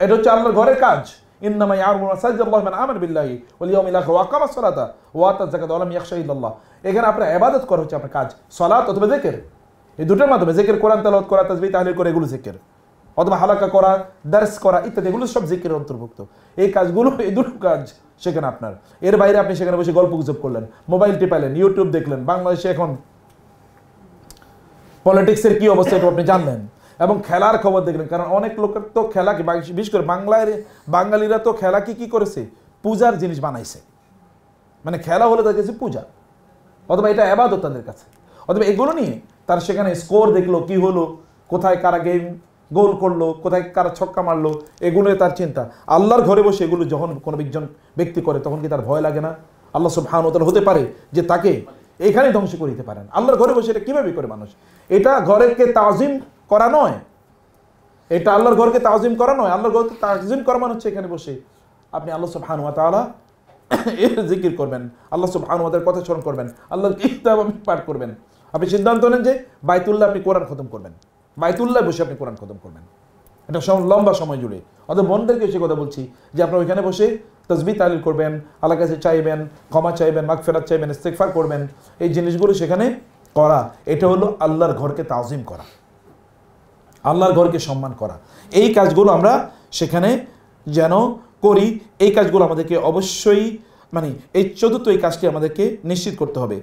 Speaker 1: এটা হচ্ছে আল্লাহর ঘরের কাজ। ইন্নামা ইয়া'মুরু মাসাজিদাল্লাহি মান আমানা বিল্লাহি ওয়াল ইয়াউমিল আখির ওয়া আকামাস সালাতা ওয়া আতাজ যাকাতা ওয়া লাম ইয়াখশা ইল্লাল্লাহ। এখানে আপনার ইবাদত করা হচ্ছে আপনার কাজ, সালাত অথবা জিকির। এই দুটোর মাধ্যমে জিকির, কোরআন তেলাওয়াত করা, তাসবিহ তাহলিল করা, এগুলো জিকির, অথবা হালাকা করা, দার্স করা ইত্যাদি, এগুলো সব জিকিরের অন্তর্ভুক্ত। এই কাজগুলো, এই দুটো কাজ সেখানে আপনার। এর বাইরে আপনি সেখানে বসে গল্প গুজব করলেন, মোবাইল টিপাইলেন, ইউটিউব দেখলেন, বাংলাদেশে এখন পলিটিক্সের কি অবস্থা এটা আপনি জানলেন, এবং খেলার খবর দেখলেন। কারণ অনেক লোকের তো খেলাকে, বিশেষ করে বাঙালিরা তো খেলাকে কি করেছে? পূজার জিনিস বানাইছে। মানে খেলা হলে তাদের কাছে পূজা, অথবা এটা ইবাদত তাদের কাছে। অথবা এগুলো নিয়ে তার সেখানে স্কোর দেখলো, কি হলো, কোথায় কারা গেম গোল করলো, কোথায় কারা ছক্কা মারলো, এগুলোই তার চিন্তা। আল্লাহর ঘরে বসে এগুলো যখন কোনো একজন ব্যক্তি করে, তখন কি তার ভয় লাগে না? আল্লাহ সুবহানাহু ওয়া তাআলা হতে পারে যে তাকে এখানে ধ্বংস করে দিতে পারেন। আল্লাহর ঘরে বসে এটা কিভাবে করে মানুষ? এটা ঘরকে তাজিম করা নয়, এটা আল্লাহর ঘরকে তাজিম করা নয়। আল্লাহর ঘরকে তাজিম করা মানে হচ্ছে এখানে বসে আপনি আল্লাহ সুবহানাহু ওয়া তাআলা এর জিকির করবেন, আল্লাহ সুবহানাহু ওয়া তাআলার কথা স্মরণ করবেন, আল্লাহর কিতাব আপনি পাঠ করবেন। আপনি সিদ্ধান্ত নেন যে বাইতুল্লাহ আপনি কোরআন খতম করবেন, বাইতুল্লাহ বসে আপনি কোরআন খতম করবেন, এটা লম্বা সময় জুড়ে। অথবা বন্ধুদেরকে সে কথা বলছি যে আপনারা ওইখানে বসে তাসবিহ তাহলিল করবেন, আল্লাহর কাছে চাইবেন, ক্ষমা চাইবেন, মাগফিরাত চাইবেন, ইস্তিগফার করবেন। এই জিনিসগুলো সেখানে করা, এটা হলো আল্লাহর ঘরকে তাজিম করা, আল্লাহর ঘরকে সম্মান করা। এই কাজগুলো আমরা সেখানে যেন করি। এই কাজগুলো আমাদেরকে অবশ্যই, মানে এই চতুর্থ এই কাজটি আমাদেরকে নিশ্চিত করতে হবে।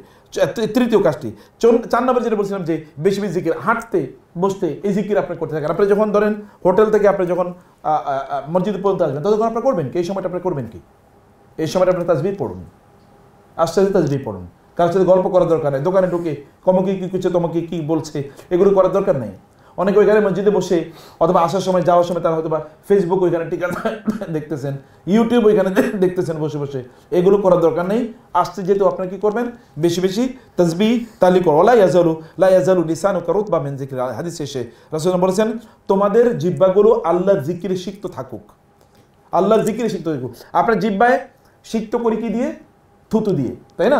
Speaker 1: তৃতীয় কাজটি, 4 নম্বর যেটা বলছিলাম যে বেশি বেশি জিকির, হাঁটতে বসতে এই জিকির আপনি করতে থাকেন। আপনি যখন ধরেন হোটেল থেকে আপনি যখন মসজিদ পর্যন্ত আসবেন, তখন আপনার করবেন কি? এই সময়টা আপনি করবেন কি? এই সময়টা আপনি তাসবিহ পড়ুন, আস্তে আস্তে তাসবিহ পড়ুন। কারোর সাথে গল্প করার দরকার নেই, দোকানে ঢুকে কমকে কি করছে, তোমাকে কি বলছে, এগুলো করার দরকার নেই। অনেকে ওইখানে মসজিদে বসে অথবা আসার সময় যাওয়ার সময় তারা হয়তো বা ফেসবুক ওইখানে টিকা দেখতেছেন, ইউটিউব ওইখানে দেখতেছেন বসে বসে, এগুলো করার দরকার নেই। আসতে যেহেতু আপনারা কি করবেন? বেশি বেশি তাসবিহ তাহলিল করুন। লা ইয়াজালু লিসানুকা রুতবা মিন যিকরিল্লাহ। হাদিস শেষে রাসূলুল্লাহ বলেছেন, তোমাদের জিহ্বাগুলো আল্লাহর জিকিরে সিক্ত থাকুক, আল্লাহর জিকিরে সিক্ত থাকুক। আপনার জিহ্বায় সিক্ত করি কি দিয়ে? থুতু দিয়ে, তাই না?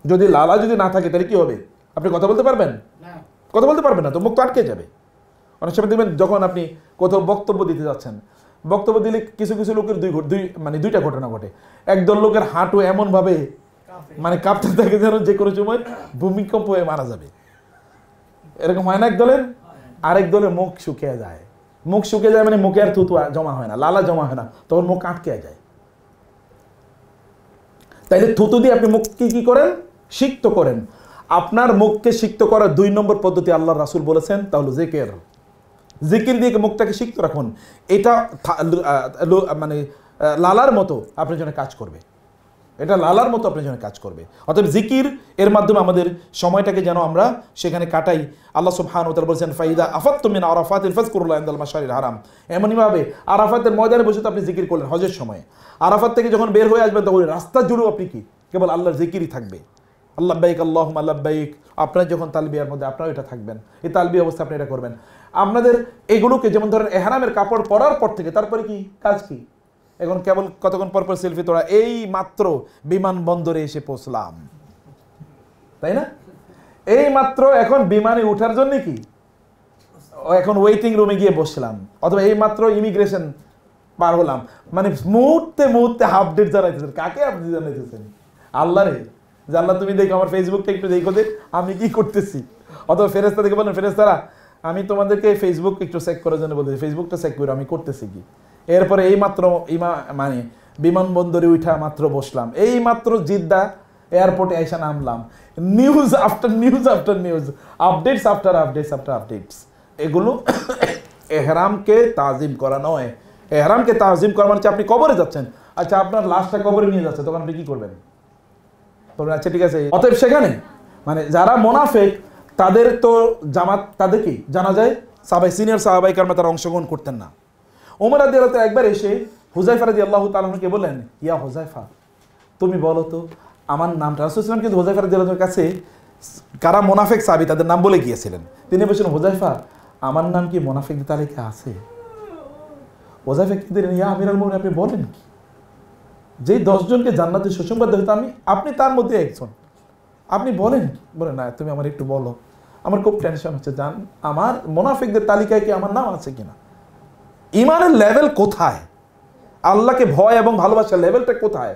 Speaker 1: যদি লালা যদি না থাকে তাহলে কি হবে? আপনি কথা বলতে পারবেন না, কথা বলতে পারবেন না, তো মুখ তো আটকে যাবে। অনেক সময় দেখবেন যখন আপনি কোথাও বক্তব্য দিতে যাচ্ছেন, বক্তব্য দিলে কিছু কিছু লোকের দুইটা ঘটনা ঘটে। একদল লোকের হাঁটু এমনভাবে মানে কাঁপতে থাকে যেন যে কোনো সময় ভূমিকম্প হয়ে মারা যাবে, এরকম হয় না এক দলের। আরেক দলের মুখ শুকিয়ে যায়, মুখ শুকিয়ে যায় মানে মুখে আর থুতু জমা হয় না, লালা জমা হয় না, তখন মুখ আটকে যায়। তাইলে থুতু দিয়ে আপনি মুখকে কি করেন? সিক্ত করেন। আপনার মুখকে সিক্ত করার 2 নম্বর পদ্ধতি আল্লাহর রাসূল বলেছেন, তা হলো জিকির। জিকির দিয়ে মুখটাকে সিক্ত রাখুন। এটা মানে লালার মতো আপনার জন্য কাজ করবে, এটা লালার মতো আপনার জন্য কাজ করবে। অতএব জিকির এর মাধ্যমে আমাদের সময়টাকে যেন আমরা সেখানে কাটাই। আল্লাহ সুবহানাহু ওয়া তাআলা বলেছেন, ফাইদা আফাদতুম মিন আরাফাতিন ফাযকুরুল্লাহ ইনদাল মাশারিল হারাম। এমনইভাবে আরাফাতের ময়দানে বসে তো আপনি জিকির করলেন হজের সময়, আরাফাত থেকে যখন বের হয়ে আসবেন তখন রাস্তা জুড়েও আপনি কি কেবল আল্লাহর জিকিরই থাকবে। লাব্বাইক আল্লাহুম্মা লাব্বাইক, আপনার যখন তালবিয়ার মধ্যে আপনারা এটা থাকবেন, এই তালবি অবস্থা আপনি এটা করবেন। আপনাদের এগুলোকে যেমন ধরেন এহরামের কাপড় পরার পর থেকে তারপরে কি কাজ কি? এখন কেবল কতক্ষণ পর পর সেলফি তোলা, এই মাত্র বিমানবন্দরে এসে পৌঁছলাম, তাই না? এই মাত্র এখন বিমানে ওঠার জন্য কি এখন ওয়েটিং রুমে গিয়ে বসলাম, অথবা এই মাত্র ইমিগ্রেশন পার হলাম। মানে মুহূর্তে মুহূর্তে আপডেট জানাইতেছেন। কাকে আপডেট জানাইতেছেন? আল্লাহরে, যে আল্লাহ তুমি দেখো আমার ফেসবুকটা একটু দেখো দে আমি কি করতেছি। অথবা ফেরেশতা দেখে বলেন, ফেরেশতারা আমি তোমাদেরকে ফেসবুক একটু চেক করার জন্য বলতেছি, ফেসবুকটা চেক করে আমি করতেছি কি। এরপরে এই মাত্র মানে বিমানবন্দরে উঠা মাত্র বসলাম, এই মাত্র জিদ্দা এয়ারপোর্টে এসে নামলাম। News after news after news, updates after updates after updates. এগুলো এহরামকে তাজিম করা নয়। এহরামকে তাজিম করা মানে আপনি কবরে যাচ্ছেন, আচ্ছা আপনার লাশটা কবরে নিয়ে যাচ্ছে, তখন আপনি কি করবেন? তখন আচ্ছা ঠিক আছে। অতএব সেখানে মানে যারা মুনাফিক তাদের তো জামাত, তাদের কি জানা যায় সিনিয়র সাহাবায়ে কেরাম তারা অংশগ্রহণ করতেন না। ওমর রাদিয়াল্লাহু তাআলা একবার এসে হুযায়ফা রাদিয়াল্লাহু তাআলা আনহুকে বললেন, ইয়া হুযায়ফা, তুমি বলো তো আমার নামটা। রাসূল সাল্লাল্লাহু আলাইহি ওয়াসাল্লাম কিন্তু হুযায়ফা রাদিয়াল্লাহু তাআলার কাছে কারা মুনাফিক সাহাবী তাদের নাম বলে গিয়েছিলেন। তিনি বলছেন, হুযায়ফা আমার নাম কি মুনাফিকদের তালিকায় আছে? হুযায়ফা কি দিলেন, ইয়া আমিরুল মুমিনিন, আপনি বলেন কি? যেই 10 জনকে জান্নাতের সুসংবাদ দিতে আপনি তার মধ্যে একজন, আপনি বলেন কি? বলে না, তুমি আমার একটু বলো, আমার খুব টেনশন হচ্ছে, জান আমার মুনাফিকদের তালিকায় কি আমার নাম আছে কিনা। ঈমানের লেভেল কোথায়, আল্লাহকে ভয় এবং ভালোবাসার লেভেলটা কোথায়?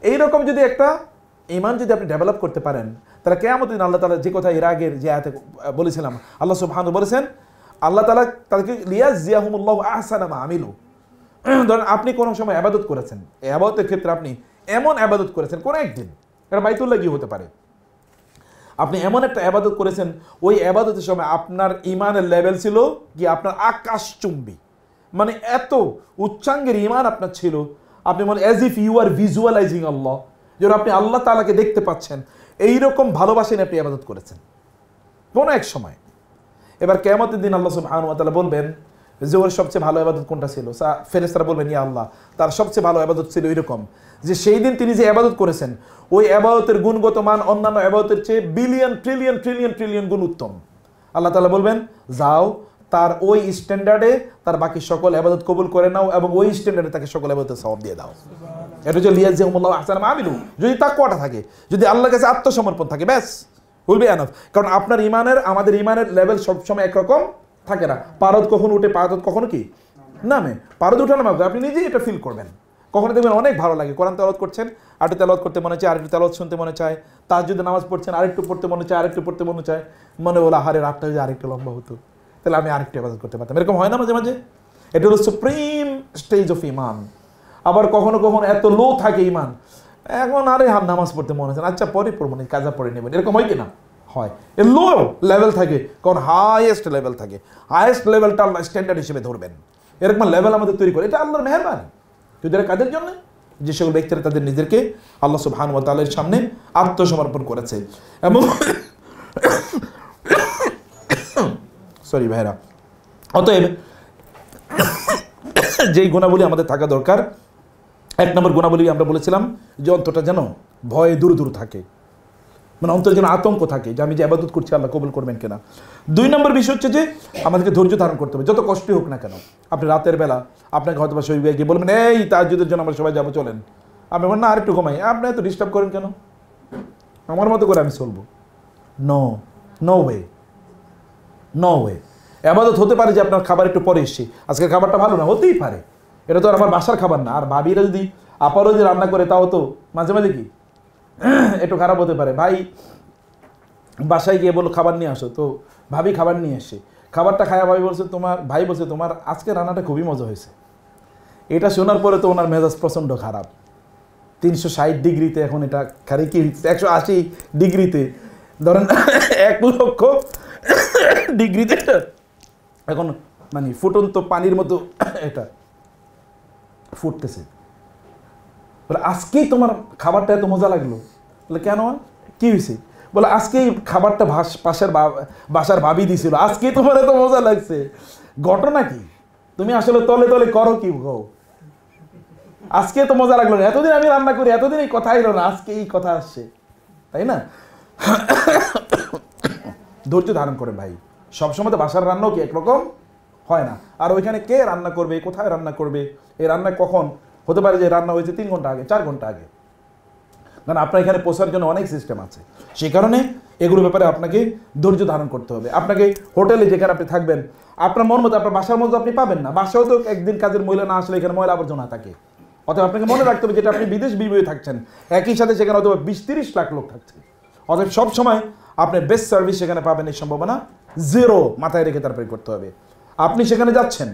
Speaker 1: এইরকম যদি একটা ঈমান যদি আপনি ডেভেলপ করতে পারেন, তাহলে কিয়ামতের দিন আল্লাহ তাআলা যে কথা এর আগের যে আয়াতে বলেছিলাম, আল্লাহ সুবহানাহু বলেছেন, আল্লাহ তাআলা তাদেরকে লিয়াজিয়াহুমুল্লাহু আহসানা মা আমিলু। ধরেন আপনি কোনো সময় ইবাদত করেছেন, এই ইবাদতের ক্ষেত্রে আপনি এমন ইবাদত করেছেন কোন একদিন, এটা বাইতুল্লাহ গিয়ে হতে পারে, আপনি এমন একটা ইবাদত করেছেন, ওই ইবাদতের সময় আপনার ঈমানের লেভেল ছিল কি আপনার আকাশচুম্বী, মানে এত উচ্চাঙ্গের ঈমান আপনার ছিল, আপনি মনে as if you are visualising আল্লাহ, যেন আপনি আল্লাহ তাআলাকে দেখতে পাচ্ছেন, এইরকম ভালোবাসেন আপনি ইবাদত করেছেন কোন এক সময়। এবার কিয়ামতের দিন আল্লাহ সুবহানাহু ওয়া তাআলা বলবেন যে ওর সবচেয়ে ভালো ইবাদত কোনটা ছিল? ফেরেশতারা বলবেন, ইয়া আল্লাহ, তার সবচেয়ে ভালো ইবাদত ছিল এরকম যে সেই দিন তিনি যে ইবাদত করেছেন ওই ইবাদতের গুণগত মান অন্যান্য ইবাদতের চেয়ে বিলিয়ন ট্রিলিয়ন ট্রিলিয়ন ট্রিলিয়ন গুণ উত্তম। আল্লাহ তাআলা বলবেন, যাও তার ওই স্ট্যান্ডার্ডে তার বাকি সকল ইবাদত কবুল করে নাও এবং ওই স্ট্যান্ডার্ডে তাকে সকল ইবাদতের সওয়াব দিয়ে দাও। এটা হচ্ছে লিয়াজিয়াহুমুল্লাহু আহসানা মা আমিলু। যদি তাকওয়াটা থাকে, যদি আল্লাহর কাছে আত্মসমর্পণ থাকে, ব্যাস উইল বি এনাফ। কারণ আপনার ঈমানের আমাদের ঈমানের লেভেল সবসময় একরকম থাকে না। পারদ কখন উঠে, পারদ কখনো কি নামে। পারদ উঠানো মাত্র আপনি নিজেই এটা ফিল করবেন। কখনো দেখবেন অনেক ভালো লাগে, কোরআন তেলাওয়াত করছেন, আরেকটু তেলাওয়াত করতে মনে চায়, আরেকটু তেলাওয়াত শুনতে মনে চায়, তাহাজ্জুদে নামাজ পড়ছেন, আরেকটু পড়তে মনে চায়, আরেকটু পড়তে মনে চায়, মনে হলো আহারে রাতটা যদি আরেকটু লম্বা হতো তাহলে আমি আরেকটু ইবাদত করতে পারতাম। এরকম হয় না মাঝে মাঝে? এটা হলো সুপ্রিম স্টেজ অফ ঈমান। আবার কখনো কখনো এত লো থাকে ঈমান, এখন আরে নামাজ পড়তে মনে হচ্ছে, আচ্ছা পরে পড়বো না, কাজা পড়ে নেবেন, এরকম হয় কিনা? হয়। এ লো লেভেল থাকে, কারণ হাইয়েস্ট লেভেল থাকে, হাইয়েস্ট লেভেলটা আল্লাহ স্ট্যান্ডার্ড হিসেবে ধরবেন। এরকম লেভেল আমাদের তৈরি করে, এটা আল্লাহর মেহেরবানি। যদি এরা কাদের জন্য? যে সকল ব্যক্তিরা তাদের নিজেদেরকে আল্লাহ সুবহানাহু ওয়া তাআলার সামনে আত্মসমর্পণ করেছে। এবং সরি ভাইরা, অতএব যেই গুণাবলী আমাদের থাকা দরকার, 1 নম্বর গুণাবলী আমরা বলেছিলাম যে অন্তরটা যেন ভয়ে দূর দূর থাকে, মানে অন্তর যেন আতঙ্ক থাকে যে আমি যে ইবাদত করছি আল্লাহ কবুল করবেন কিনা। 2 নম্বর বিষয় হচ্ছে যে আমাদেরকে ধৈর্য ধারণ করতে হবে, যত কষ্টই হোক না কেন। আপনি রাতের বেলা আপনাকে হয়তো বা শরীর গিয়ে বলবেন, এই তাহাজ্জুদের জন্য আমরা সবাই যাবো, চলেন। আপনি বলেন, না আরেকটু ঘুমাই। আপনি এত ডিস্টার্ব করেন কেন? আমার মতো করে আমি চলবো। No, no way, no way. ইবাদত হতে পারে যে আপনার খাবার একটু পরে এসছি, আজকের খাবারটা ভালো না, হতেই পারে, এটা তো আর আমার বাসার খাবার না। আর ভাবিরা যদি আপারও যদি রান্না করে, তাও তো মাঝে মাঝে কি একটু খারাপ হতে পারে। ভাই বাসায় গিয়ে বললো খাবার নিয়ে আসো, তো ভাবি খাবার নিয়ে এসছে, খাবারটা খায়া ভাই বলছে ভাই বলছে তোমার আজকে রান্নাটা খুবই মজা হয়েছে। এটা শোনার পরে তো ওনার মেজাজ প্রচণ্ড খারাপ। 360 ডিগ্রিতে এখন এটা খালি কি 180 ডিগ্রিতে, ধরেন 1 লক্ষ ডিগ্রিতে এখন মানে ফুটন্ত পানির মতো এটা ফুটতেছে। বলে আজকেই তোমার খাবারটা এত মজা লাগলো? বলে কেন, কি হয়েছে? বলে আজকেই খাবারটা পাশের বাসার ভাবি দিছিল, আজকেই তোমার এত মজা লাগছে। ঘটনা কি? তুমি আসলে তলে তলে করো কি গো? আজকে তো মজা লাগলো না, এতদিন আমি রান্না করি, এতদিন এই কথা এলো না, আজকে এই কথা আসছে, তাই না? ধৈর্য ধারণ করে ভাই, সবসময় তো বাসার রান্নাও কি একরকম হয় না। আর ওইখানে কে রান্না করবে, কোথায় রান্না করবে, এই রান্না কখন হতে পারে যে রান্না হয়েছে 3 ঘন্টা আগে, 4 ঘন্টা আগে, কারণ আপনার এখানে পোষার জন্য অনেক সিস্টেম আছে। সেই কারণে এগুলোর ব্যাপারে আপনাকে ধৈর্য ধারণ করতে হবে। আপনাকে হোটেলে যেখানে আপনি থাকবেন, আপনার মন মতো আপনার বাসার মতো আপনি পাবেন না। বাসাও তো একদিন কাজের মহিলা না আসলে এখানে ময়লা আবর্জনা থাকে। অতএব আপনাকে মনে রাখতে হবে যেটা আপনি বিদেশ বিভূয়ে থাকছেন, একই সাথে সেখানে হয়তো 20-30 লাখ লোক থাকছে। অতএব সবসময় আপনি বেস্ট সার্ভিস সেখানে পাবেন এই সম্ভাবনা জিরো মাথায় রেখে তারপরে করতে হবে। আপনি সেখানে যাচ্ছেন,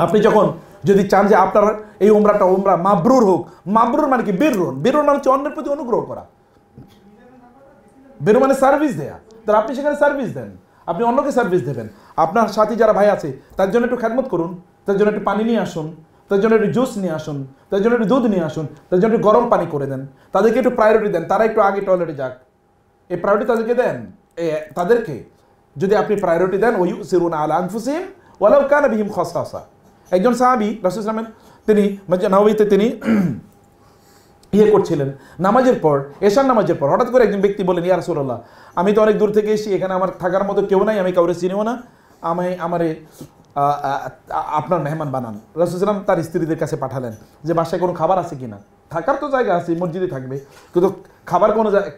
Speaker 1: আপনি যখন যদি চান যে আপনার এই উমরাটা উমরা মাবরুর হোক, মাবরুর মানে কি? বিররুন, বিররুন মানে হচ্ছে অন্যের প্রতি অনুগ্রহ করা, বেরু মানে সার্ভিস দেয়া। তাহলে আপনি সেখানে সার্ভিস দেন, আপনি অন্যকে সার্ভিস দেবেন। আপনার সাথী যারা ভাই আছে তার জন্য একটু খেদমত করুন, তার জন্য একটু পানি নিয়ে আসুন, তার জন্য একটু জুস নিয়ে আসুন, তার জন্য একটু দুধ নিয়ে আসুন, তার জন্য একটু গরম পানি করে দেন, তাদেরকে একটু প্রায়োরিটি দেন, তারা একটু আগে টয়লেটে যাক, এই প্রায়োরিটি তাদেরকে দেন। তাদেরকে যদি আপনি প্রায়োরিটি দেন, ওয়ুসিরুনা আলা আনফুসিহিম ওয়ালাউ কানা বিহিম খাসাসা। একজন সাহাবী রাসূল সাল্লাল্লাহু আলাইহি ওয়াসাল্লামের তিনি মসজিদ নববীতে তিনি ইয়ে করছিলেন, নামাজের পর, এশার নামাজের পর হঠাৎ করে একজন ব্যক্তি বলেন, ইয়া রাসূলুল্লাহ, আমি তো অনেক দূর থেকে এসেছি, এখানে আমার থাকার মতো কেউ নাই, আমি কাউরে চিনিও না, আমারে আপনার মেহমান বানান। রাসূল সাল্লাল্লাহু আলাইহি ওয়াসাল্লাম তার স্ত্রীদের কাছে পাঠালেন যে বাসায় কোনো খাবার আছে কিনা, থাকার তো জায়গা আছে, মসজিদে থাকবে, কিন্তু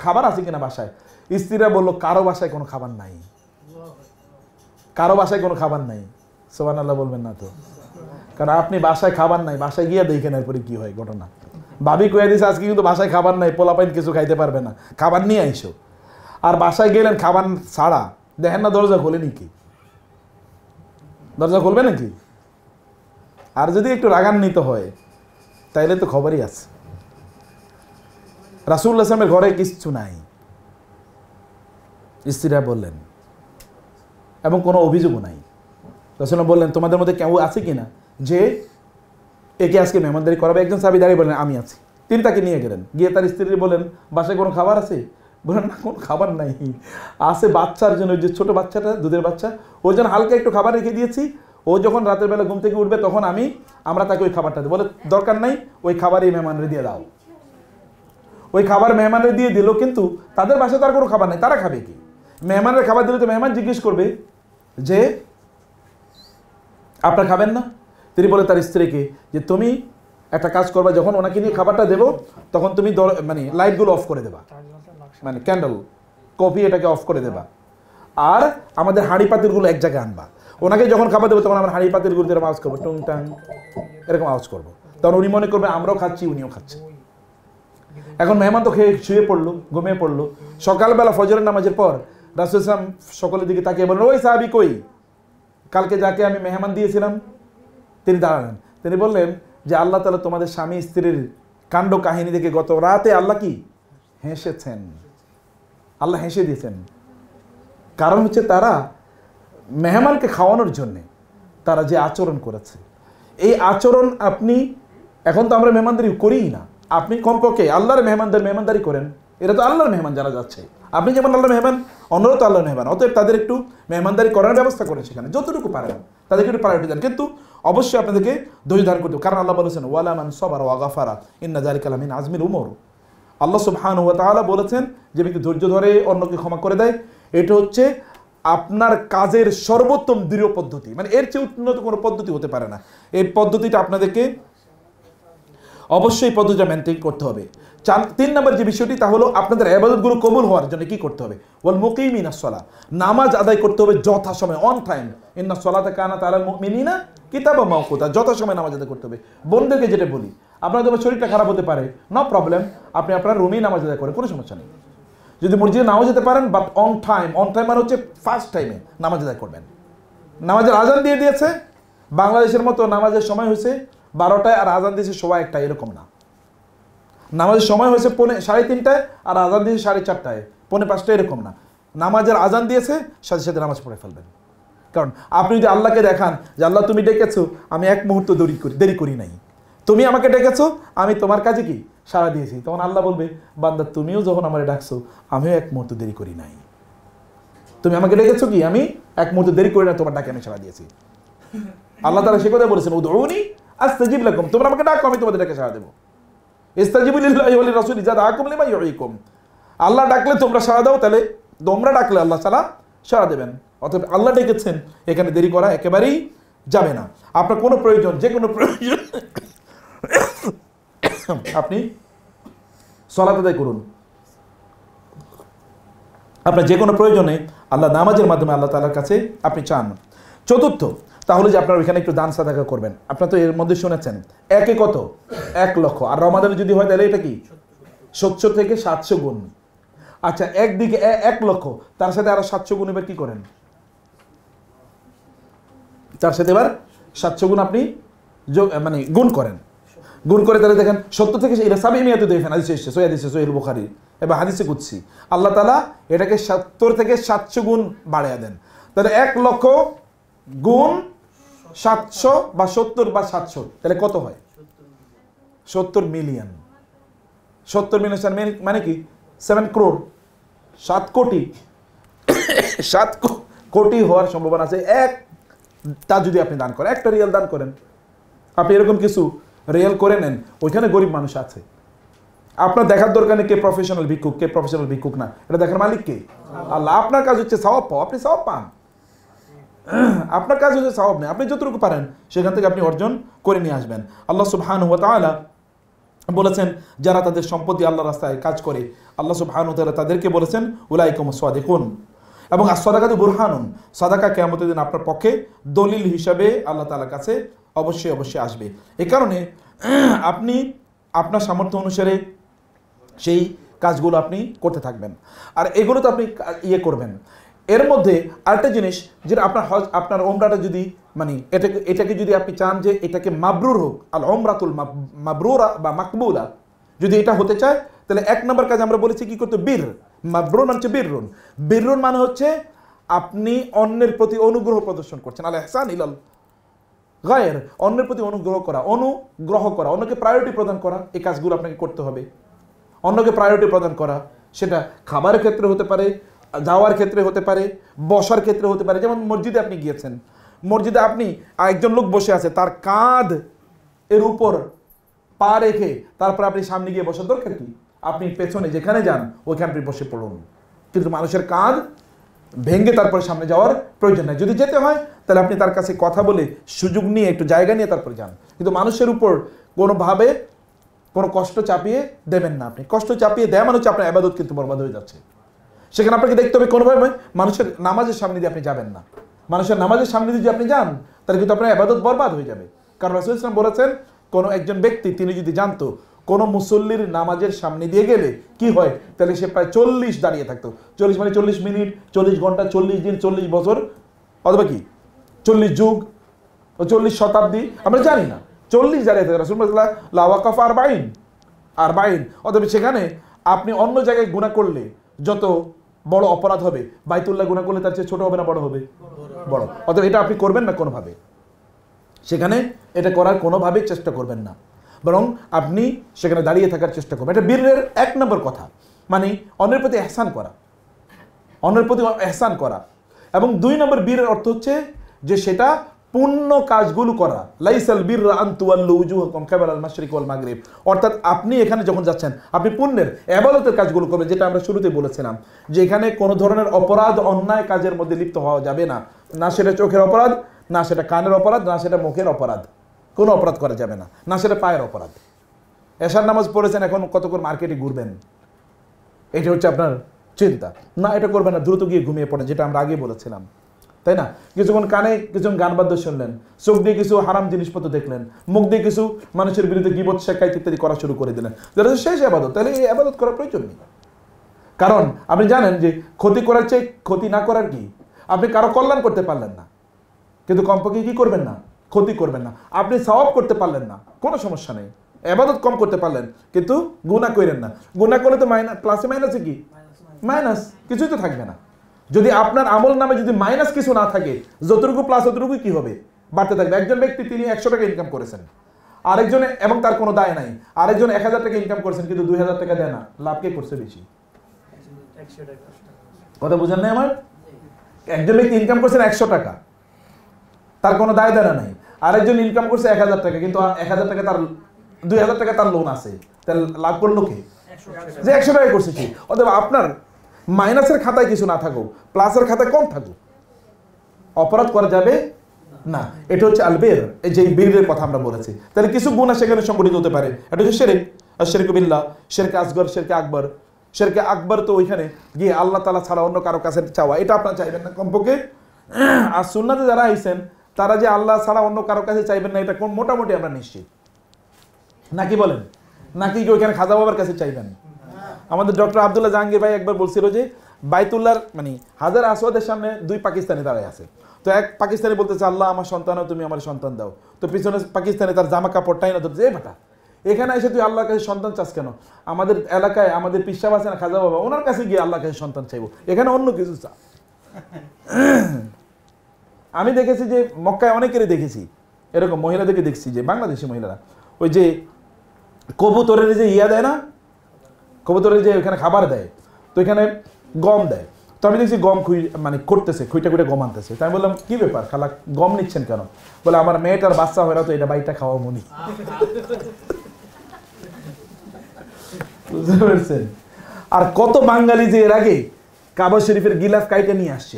Speaker 1: খাবার আছে কিনা বাসায়। স্ত্রীরা বললো, কারো বাসায় কোনো খাবার নাই, কারো বাসায় কোনো খাবার নাই। সুবহানাল্লাহ বলবেন না তো, কারণ আপনি বাসায় খাবার নাই, বাসায় গিয়ে দেখেন এরপরে কি হয় ঘটনা। ভাবি কয়ে দিয়েছে আজকে কিন্তু বাসায় খাবার নাই, পোলাপাইন কিছু খাইতে পারবে না, খাবার নিয়ে আইসো। আর বাসায় গেলেন খাবার ছাড়া, দেখেন না দরজা খোলেনি কি, দরজা খুলবে নাকি? আর যদি একটু রাগান্বিত হয় তাইলে তো খবরই আছে। রাসূলুল্লাহ সাল্লাল্লাহু আলাইহি ওয়াসাল্লামের ঘরে কিচ্ছু নাই, স্ত্রীরা বললেন, এবং কোনো অভিযোগও নাই। রাসূলুল্লাহ বললেন, তোমাদের মধ্যে কেউ আছে কিনা যে একে আজকে মেহমানদারি করাবে? একজন সাহাবী দাঁড়িয়ে বললেন, আমি আছি। তিনি তাকে নিয়ে গেলেন, গিয়ে তার স্ত্রী বলেন, বাসায় কোনো খাবার আছে? বলেন, না, কোনো খাবার নাই, আছে বাচ্চার জন্য, ওই যে ছোটো বাচ্চাটা, দুধের বাচ্চা, ওই জন্য হালকা একটু খাবার রেখে দিয়েছি, ও যখন রাতের বেলা ঘুম থেকে উঠবে তখন আমরা তাকে ওই খাবারটা দিই। বলে, দরকার নাই, ওই খাবারই মেহমানরে দিয়ে দাও। ওই খাবার মেহমানরে দিয়ে দিল, কিন্তু তাদের বাসায় তার কোনো খাবার নেই, তারা খাবে কি? মেহমানের খাবার দিলে তো মেহমান জিজ্ঞেস করবে যে আপনার খাবেন না? তিনি বলে তার স্ত্রীকে যে তুমি একটা কাজ করবা, যখন ওনাকে নিয়ে খাবারটা দেবো তখন তুমি মানে লাইটগুলো অফ করে দেবা, মানে ক্যান্ডেল কফি এটাকে অফ করে দেবা, আর আমাদের হাঁড়ি পাতিলগুলো এক জায়গায় আনবা। ওনাকে যখন খাবার দেবো তখন আমরা হাঁড়ি পাতিলগুলো এরকম আওয়াজ করবো, টুং টাং এরকম আওয়াজ করবো, তখন উনি মনে করবে আমরাও খাচ্ছি, উনিও খাচ্ছে। এখন মেহমান তো খেয়ে শুয়ে পড়লো, ঘুমিয়ে পড়লো। সকালবেলা ফজরের নামাজের পর রাসূল সাল্লাল্লাহু আলাইহি ওয়াসাল্লাম সকলের দিকে তাকিয়ে বললেন, ওই সাহাবী কই, কালকে যাকে আমি মেহমান দিয়েছিলাম? তিনি দাঁড়ালেন, তিনি বললেন যে আল্লাহ তাআলা তোমাদের স্বামী স্ত্রীর কাণ্ড কাহিনী দেখে গত রাতে আল্লাহ কি হেসেছেন, আল্লাহ হেসে দিয়েছেন। কারণ হচ্ছে তারা মেহমানকে খাওয়ানোর জন্যে তারা যে আচরণ করেছে, এই আচরণ আপনি, এখন তো আমরা মেহমানদারি করিই না, আপনি কমপক্ষে আল্লাহর মেহমানদারি করেন। এরা তো আল্লাহর মেহমান যারা যাচ্ছে, আপনি যেমন আল্লাহর মেহমান, অন্যরাও তো আল্লাহর মেহমান, অতএব তাদের একটু মেহমানদারি করার ব্যবস্থা করেন, সেখানে যতটুকু পারেন তাদেরকে একটু প্রায়োরিটি দেন, কিন্তু অবশ্যই আপনাদেরকে ধৈর্য ধারণ করতে হবে। কারণ আল্লাহ বলেছেন, ওয়ালা মান সাবারা ওয়া গাফারা ইন্না যালিকা লামিন আজমিল উমর। আল্লাহ সুবহানাহু ওয়া তাআলা বলেছেন, যে ব্যক্তি ধৈর্য ধরে অন্যকে ক্ষমা করে দেয়, এটা হচ্ছে আপনার কাজের সর্বোত্তম দৃঢ় পদ্ধতি, মানে এর চেয়ে উন্নত কোনো পদ্ধতি হতে পারে না। এই পদ্ধতিটা আপনাদেরকে অবশ্যই পদ্ধতিটা মেনটেন করতে হবে। 3 নম্বর যে বিষয়টি, তা হলো আপনাদের ইবাদতগুলো কবুল হওয়ার জন্য কি করতে হবে? ওয়াল মুকিমিনাস সালাহ, নামাজ আদায় করতে হবে যথাসময়ে, অন টাইম। ইন্নাস সালাতা কানাত আলাল মুমিনিনা কিতাবাম মাওকুতা, যথাসময়ে নামাজ আদায় করতে হবে। বোনদেরকে যেটা বলি, আপনার তোমার শরীরটা খারাপ হতে পারে, নো প্রবলেম, আপনি আপনার রুমেই নামাজ আদায় করেন, কোনো সমস্যা নেই। যদি মসজিদে নাও যেতে পারেন, বাট অন টাইম মানে হচ্ছে ফার্স্ট টাইমে নামাজ আদায় করবেন। নামাজের আজান দিয়ে দিয়েছে, বাংলাদেশের মতো নামাজের সময় হয়েছে 12টায় আর আজান দিয়েছে 1:15, এরকম না। নামাজের সময় হয়েছে 3:30টায় আর আজান দিয়েছে 4:30টায়, 4:45, এরকম না। নামাজের আজান দিয়েছে, সাথে সাথে নামাজ পড়ে ফেলবেন। কারণ আপনি যদি আল্লাহকে দেখান যে আল্লাহ তুমি ডেকেছো, আমি এক মুহূর্ত দেরি করি নাই, তুমি আমাকে ডেকেছো, আমি তোমার কাজে কি সাড়া দিয়েছি, তখন আল্লাহ বলবে, বান্দা তুমিও যখন আমারে ডাকছো, আমিও এক মুহূর্ত দেরি করি নাই। তুমি আমাকে ডেকেছো কি, আমি এক মুহূর্ত দেরি করি না, তোমার ডাকে আমি সাড়া দিয়েছি। আল্লাহ তাআলা সে কথা বলেছেন, উদউনি আস্তাজিব লাকুম, তোমরা আমাকে ডাকো, আমি তোমাদের ডাকে সাড়া দেবো। ইস্তাজিবু লিল্লাহি ওয়া লিরাসূলি ইযা দাআকুম লিমা ইউহয়িকুম, আল্লাহ ডাকলে তোমরা সাড়া দাও, তাহলে তোমরা ডাকলে আল্লাহ তাআলা সাড়া দেবেন। অতএব আল্লাহ ডেকেছেন, এখানে দেরি করা একেবারেই যাবে না। আপনার কোনো প্রয়োজন, যে কোনো প্রয়োজন আপনি সালাত আদায় করুন। আপনার যে কোনো প্রয়োজনে আল্লাহ নামাজের মাধ্যমে আল্লাহ তাআলার কাছে আপনি চান। চতুর্থ, তাহলে যে আপনার ওইখানে একটু দান সাদাকা করবেন। আপনারা তো এর মধ্যে শুনেছেন, একে কত? 1 লক্ষ। আর রমাদানে যদি হয় তাহলে এটা কি 70 থেকে 700 গুণ। আচ্ছা, একদিকে 1 লক্ষ, তার সাথে আরো 700 গুণ এবার কি করেন? তার সাথে এবার 700 গুণ আপনি মানে গুণ করেন। গুণ করে তাহলে দেখেন 70 থেকে এটা সাবিমিয়াতে দেখেন, হাদিসে এসেছে, সহিহ বুখারী এবং হাদিসে কুদসি, আল্লাহ তাআলা এটাকে 70 থেকে 700 গুণ বাড়িয়ে দেন। তাহলে 1 লক্ষ গুণ 700 বা 70 বা 700, তাহলে কত হয়? 70 মিলিয়ন। 70 মিলিয়ন মানে কি 7 করোড়, 7 কোটি। 7 কোটি হওয়ার সম্ভাবনা আছে একটা যদি আপনি দান করেন, একটা রিয়াল দান করেন। আপনি এরকম কিছু রিয়েল করে নেন, ওইখানে গরিব মানুষ আছে। আপনার দেখার দরকার নেই কে প্রফেশনাল ভিক্ষুক কে প্রফেশনাল ভিক্ষুক না, এটা দেখার মালিক কে? আল্লাহ। আপনার কাজ হচ্ছে সওয়াব পাও, আপনি সওয়াব পান। আপনার কাজ হচ্ছে সওয়াব নেই, আপনি যতটুকু পারেন সেখান থেকে আপনি অর্জন করে নিয়ে আসবেন। আল্লাহ সুবহানাহু ওয়া তাআলা বলেছেন যারা তাদের সম্পত্তি আল্লাহর রাস্তায় কাজ করে, আল্লাহ সুবহানাহু ওয়া তাআলা তাদেরকে বলেছেন উলাইকুমুস সাদিকুন। এবং as-সাদাকাতু বুরহানুন, সাদাকা কিয়ামতের দিন আপনার পক্ষে দলিল হিসাবে আল্লাহ তাআলার কাছে অবশ্যই অবশ্যই আসবে। এই কারণে আপনি আপনার সামর্থ্য অনুসারে সেই কাজগুলো আপনি করতে থাকবেন, আর এগুলো তো আপনি করবেন। এর মধ্যে আরেকটা জিনিস, যেটা আপনার হজ, আপনার ওমরাটা যদি মানে এটাকে যদি আপনি চান যে এটাকে মাবরুর হোক, আল ওমরাতুল মাবরুরা বা মাকবুলা, যদি এটা হতে চায় তাহলে 1 নম্বর কাজ আমরা বলেছি কি করতে, বীর। মাবরুর মানে হচ্ছে বীররুন। বীররুন মানে হচ্ছে আপনি অন্যের প্রতি অনুগ্রহ প্রদর্শন করছেন, আল ইহসান ইলাল গায়র, অন্যের প্রতি অনুগ্রহ করা, অন্যকে প্রায়োরিটি প্রদান করা, এই কাজগুলো আপনাকে করতে হবে। অন্যকে প্রায়োরিটি প্রদান করা, সেটা খাবারের ক্ষেত্রে হতে পারে, যাওয়ার ক্ষেত্রে হতে পারে, বসার ক্ষেত্রে হতে পারে। যেমন মসজিদে আপনি গিয়েছেন, মসজিদে আপনি একজন লোক বসে আছে, তার কাঁধ এর উপর পা রেখে তারপর আপনি সামনে গিয়ে বসার দরকার কি? আপনি পেছনে যেখানে যান ওইখানে আপনি বসে পড়ুন, কিন্তু মানুষের কাঁধ ভেঙে তারপরে সামনে যাওয়ার প্রয়োজন নেই। যদি যেতে হয় তাহলে আপনি তার কাছে কথা বলে সুযোগ নিয়ে একটু জায়গা নিয়ে তারপরে যান, কিন্তু মানুষের উপর কোনোভাবে কোনো কষ্ট চাপিয়ে দেবেন না। আপনি কষ্ট চাপিয়ে দেয় মানে হচ্ছে আপনার ইবাদত কিন্তু বরবাদ হয়ে যাচ্ছে। সেখানে আপনাকে দেখতে হবে কোনোভাবে মানুষের নামাজের সামনে দিয়ে আপনি যাবেন না। মানুষের নামাজের সামনে দিয়ে যদি আপনি যান তাহলে কিন্তু আপনার ইবাদত বরবাদ হয়ে যাবে। কারণ রাসূল সাল্লাল্লাহু আলাইহি ওয়াসাল্লাম বলেছেন, কোনো একজন ব্যক্তি তিনি যদি জানতো কোনো মুসল্লির নামাজের সামনে দিয়ে গেলে কি হয়, তাহলে সে প্রায় 40 দাঁড়িয়ে থাকতো। 40 মানে 40 মিনিট, 40 ঘন্টা, 40 দিন, 40 বছর, অথবা কি 40 যুগ ও 40 শতাব্দী, আমরা জানি না। 40 দাঁড়িয়ে থাকে রাসূল সাল্লাল্লাহু আলাইহি ওয়াসাল্লাম, লা ওয়াকাফ আরবাইন। অথবা সেখানে আপনি অন্য জায়গায় গুনাহ করলে যত বড় অপরাধ হবে, বাইতুল্লাহ গুনাহ করলে তার চেয়ে ছোট হবে না বড় হবে? বড়। অতএব এটা আপনি করবেন না কোনোভাবে, সেখানে এটা করার কোনোভাবেই চেষ্টা করবেন না, বরং আপনি সেখানে দাঁড়িয়ে থাকার চেষ্টা করবেন। এটা বীরের 1 নম্বর কথা, মানে অন্যের প্রতি ইহসান করা, অন্যের প্রতি ইহসান করা। এবং 2 নম্বর বীরের অর্থ হচ্ছে যে সেটা পুণ্য কাজগুলো করা। লাইসাল বিররা আন তুওয়াল্লু উজুহাকুম কিবালাল মাশরিক ওয়াল মাগরিব, অর্থাৎ আপনি এখানে যখন যাচ্ছেন আপনি পুণ্যের ইবাদতের কাজগুলো করবেন, যেটা আমরা শুরুতে বলেছিলাম যে এখানে কোনো ধরনের অপরাধ অন্যায় কাজের মধ্যে লিপ্ত হওয়া যাবে না। না সেটা চোখের অপরাধ, না সেটা কানের অপরাধ, না সেটা মুখের অপরাধ, কোনো অপরাধ করা যাবে না, না সেটা পায়ের অপরাধ। এশার নামাজ পড়েছেন, এখন কত করে মার্কেটে ঘুরবেন, এটা হচ্ছে আপনার চিন্তা। না, এটা করবেন না, দ্রুত গিয়ে ঘুমিয়ে পড়েন, যেটা আমরা আগে বলেছিলাম, তাই না? কিছুক্ষণ কানে কিছুক্ষণ গান বাদ্য শুনলেন, চোখ দিয়ে কিছু হারাম জিনিসপত্র দেখলেন, মুখ দিয়ে কিছু মানুষের বিরুদ্ধে গীবত শেখায়ত ইত্যাদি করা শুরু করে দিলেন, যেটা শেষ ইবাদত। তাহলে এই ইবাদত করার প্রয়োজন নেই। কারণ আপনি জানেন যে ক্ষতি করার চেয়ে ক্ষতি না করার কি, আপনি কারো কল্যাণ করতে পারলেন না, কিন্তু কমপক্ষে কি করবেন না, ক্ষতি করবেন না। আপনি সওয়াব করতে পারলেন না, কোনো সমস্যা নেই, ইবাদত কম করতে পারলেন, কিন্তু গুনাহ করেন না। গুনাহ করলে তো প্লাসে মাইনাসে কি, মাইনাস, কিছুই তো থাকবে না। যদি আপনার আমল নামে যদি মাইনাস কিছু না থাকে, যতটুকু প্লাস ততটুকুই কি হবে, বাড়তে থাকবে। একজন ব্যক্তি তিনি 100 টাকা ইনকাম করেছেন, আরেকজনে, এবং তার কোনো দায় নাই, আরেকজন 1000 টাকা ইনকাম করেছেন কিন্তু 2000 টাকা দেয় না, লাভ কে করছে বেশি? কথা বুঝেন না আমার? একজন ব্যক্তি ইনকাম করছেন 100 টাকা, তার কোনো দায় দেনা নাই, আরেকজন ইনকাম করছে 1000 টাকা, কিন্তু 1000 টাকা তার, 2000 টাকা তার লোন আছে, তাহলে লাভ করলো কে? যে 100 টাকা করছে কি। অথবা আপনার মাইনাসের খাতায় কিছু না থাকুক, প্লাসের খাতায় কম থাকুক, অপরাধ করা যাবে না। এটা হচ্ছে আলবের, এই যে বীরের কথা আমরা বলেছি। তাহলে কিছু গুনাহ সেখানে সংগঠিত হতে পারে, এটা হচ্ছে শিরক, আর শিরক বিল্লাহ, শিরক আসগর, শিরক আকবর। শিরক আকবর তো ওইখানে গিয়ে আল্লাহ তাআলা ছাড়া অন্য কারো কাছে চাওয়া, এটা আপনারা চাইবেন না কমপক্ষে। আর সুন্নাতে যারা আইছেন তারা যে আল্লাহ ছাড়া অন্য কারো কাছে চাইবেন না, এটা মোটামুটি আমরা নিশ্চিত, নাকি বলেন? নাকি ওইখানে খাজা বাবার কাছে চাইবেন? আমাদের ডক্টর আব্দুল্লাহ জাহাঙ্গীর ভাই একবার বলছিল যে বাইতুল্লাহর মানে হাজার আসওয়াদের সামনে 2 পাকিস্তানি দাঁড়ায় আছে, তো এক পাকিস্তানি বলতেছে আল্লাহ আমার সন্তান, তুমি আমার সন্তান দাও, তো পিছনে পাকিস্তানি তার জামা কাপড়টাই না ধরছে, এ বেটা এখানে এসে তুই আল্লাহর কাছে সন্তান চাস কেন? আমাদের এলাকায় আমাদের পিসাব আছে না খাজা বাবা, ওনার কাছে গিয়ে আল্লাহর কাছে সন্তান চাইবো, এখানে অন্য কিছু চা। আমি দেখেছি যে মক্কায় অনেকেরই দেখেছি এরকম, মহিলাদেরকে দেখছি যে বাংলাদেশি মহিলারা ওই যে কবুতরের যে ইয়া দেয় না, কবুতরের যে ওখানে খাবার দেয়, তো এখানে গম দেয়, তো আমি দেখছি গম মানে করতেছে, খুঁইটা গম আনতেছে। তাই আমি বললাম কি ব্যাপার খালা, গম নিচ্ছেন কেন? বলে আমার মেয়েটার বাচ্চা হয় না, তো এটা বাইটা খাওয়া মনি। বুঝতে পারছেন? আর কত বাঙালি যে এর আগে কাবা শরীফের গিলাফ কাইটা নিয়ে আসছে,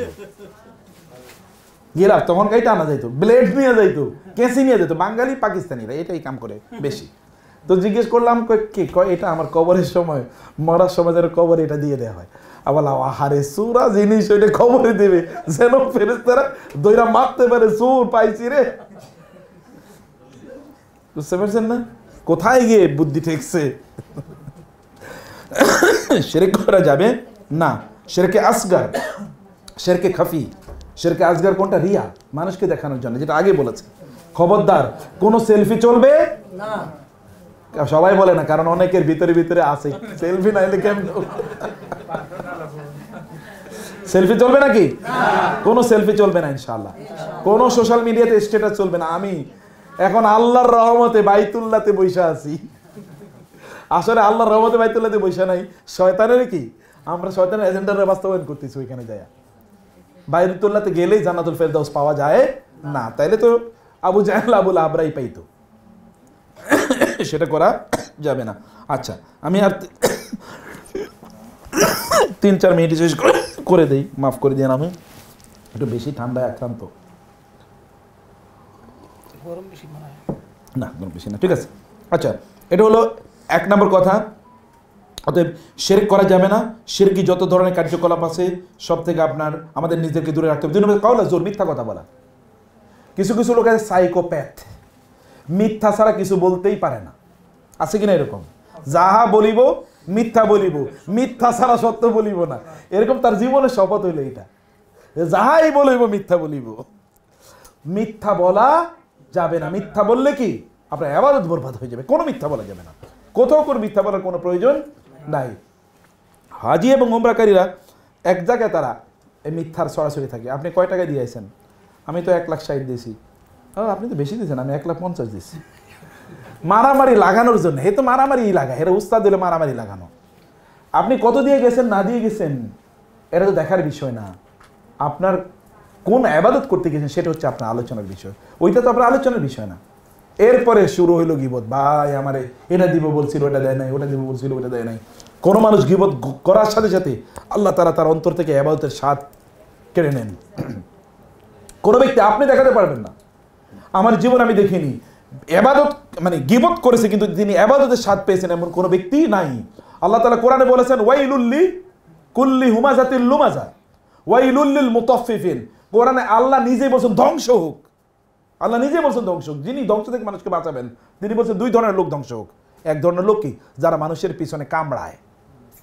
Speaker 1: গিলাফ তখন কাইটা আনা যাইতো, ব্লেড নিয়ে যাইতো, কেঁচি নিয়ে যেত। বাঙালি পাকিস্তানিরা এটাই কাম করে বেশি। তো জিজ্ঞেস করলাম কে, কয় এটা আমার কবরের সময়, মরার সময় যেন কবরে এটা দিয়ে দেওয়া হয়। আবার আহারে সুরা জিনিস ওইটা খবরে দেবে যেন ফেরেশতারা দইরা মারতে পারে, সুর পাইছি রে। বুঝতে পারছেন না কোথায় গিয়ে বুদ্ধি ঠেকছে? শিরক করা যাবে না। শিরকে আসগার, শিরকে খাফি। শিরকে আসগার কোনটা? রিয়া, মানুষকে দেখানোর জন্য, যেটা আগে বলেছে। খবরদার কোনো সেলফি চলবে না। সবাই বলে না, কারণ অনেকের ভিতরে ভিতরে আছে সেলফি নাইলে কেমন। সেলফি চলবে নাকি? কোনো সেলফি চলবে না ইনশাআল্লাহ। কোনো সোশ্যাল মিডিয়াতে স্ট্যাটাস চলবে না। আমি এখন আল্লাহর রহমতে বাইতুল্লাহতে বৈশা আছি। আসলে আল্লাহর রহমতে বাইতুল্লাহতে বৈশা নাই, শয়তানের কি আমরা শয়তানের এজেন্ডার বাস্তবায়ন করতেছি ওইখানে যায়। বাইতুল্লাহতে গেলেই জান্নাতুল ফেরদাউস পাওয়া যায় না, তাইলে তো আবু জাহেল আবুল আবরাই পাইতো। সেটা করা যাবে না। আচ্ছা, আমি আর 3-4 মিনিট শেষ করে দেই, মাফ করে দিন, আমি একটু বেশি ঠান্ডায় আক্রান্ত। না গরম বেশি না, ঠিক আছে। আচ্ছা, এটা হলো 1 নম্বর কথা। অতএব শিরক করা যাবে না। শিরকি যত ধরনের কার্যকলাপ আছে সব থেকে আমাদের নিজেদেরকে দূরে রাখতে হবে। 2 নম্বর কাউলা জোর, মিথ্যা কথা বলা। কিছু কিছু লোক আছে সাইকোপ্যাথ, মিথ্যা ছাড়া কিছু বলতেই পারে না। আছে কিনা এরকম? যাহা বলিব মিথ্যা বলিব, মিথ্যা ছাড়া সত্য বলিব না। এরকম তার জীবনের শপথ হইলো এটা, যাহাই বলিব মিথ্যা বলিব। মিথ্যা বলা যাবে না। মিথ্যা বললে কি আপনার ইবাদত বরবাদ হয়ে যাবে। কোনো মিথ্যা বলা যাবে না, কোথাও কোনো মিথ্যা বলার কোনো প্রয়োজন নাই। হাজি এবং উমরাকারীরা এক জায়গায় তারা এই মিথ্যার সরাসরি থাকে। আপনি কয় টাকা দিয়েছেন? আমি তো 1,60,000 দিয়েছি। আপনি তো বেশি দিয়েছেন, আমি 1,50,000 দিয়েছি। মারামারি লাগানোর জন্য, হে তো মারামারি লাগায়, এরা উস্তাদ দিলে মারামারি লাগানো। আপনি কত দিয়ে গেছেন না দিয়ে গেছেন এটা তো দেখার বিষয় না। আপনার কোন ইবাদত করতে গেছেন সেটা হচ্ছে আপনার আলোচনার বিষয়, ওইটা তো আপনার আলোচনার বিষয় না। এরপরে শুরু হইলো গীবত। ভাই আমারে এটা দিব বলছিল, ওটা দেয় নাই, ওটা দিব বলছিল, ওটা দেয় নাই। কোনো মানুষ গীবত করার সাথে সাথে আল্লাহ তাআলা তার অন্তর থেকে ইবাদতের স্বাদ কেড়ে নেন। কোনো ব্যক্তি আপনি দেখাতে পারবেন না, আমার জীবন আমি দেখিনি ইবাদত মানে গীবত করেছে কিন্তু তিনি ইবাদতের স্বাদ পেয়েছেন এমন কোনো ব্যক্তি নাই। আল্লাহ তাআলা কোরআনে বলেছেন ওয়াইলুল লিকুল্লি হুমাযাতিল লুমাযা ওয়াইলুল লিল মুতাফফিফিন। কোরআনে আল্লাহ নিজেই বলেছেন ধ্বংস হোক। আল্লাহ নিজেই বলছেন ধ্বংস হোক। যিনি ধ্বংস থেকে মানুষকে বাঁচাবেন তিনি বলছেন 2 ধরনের লোক ধ্বংস হোক। এক ধরনের লোক কি, যারা মানুষের পিছনে কামড়ায়।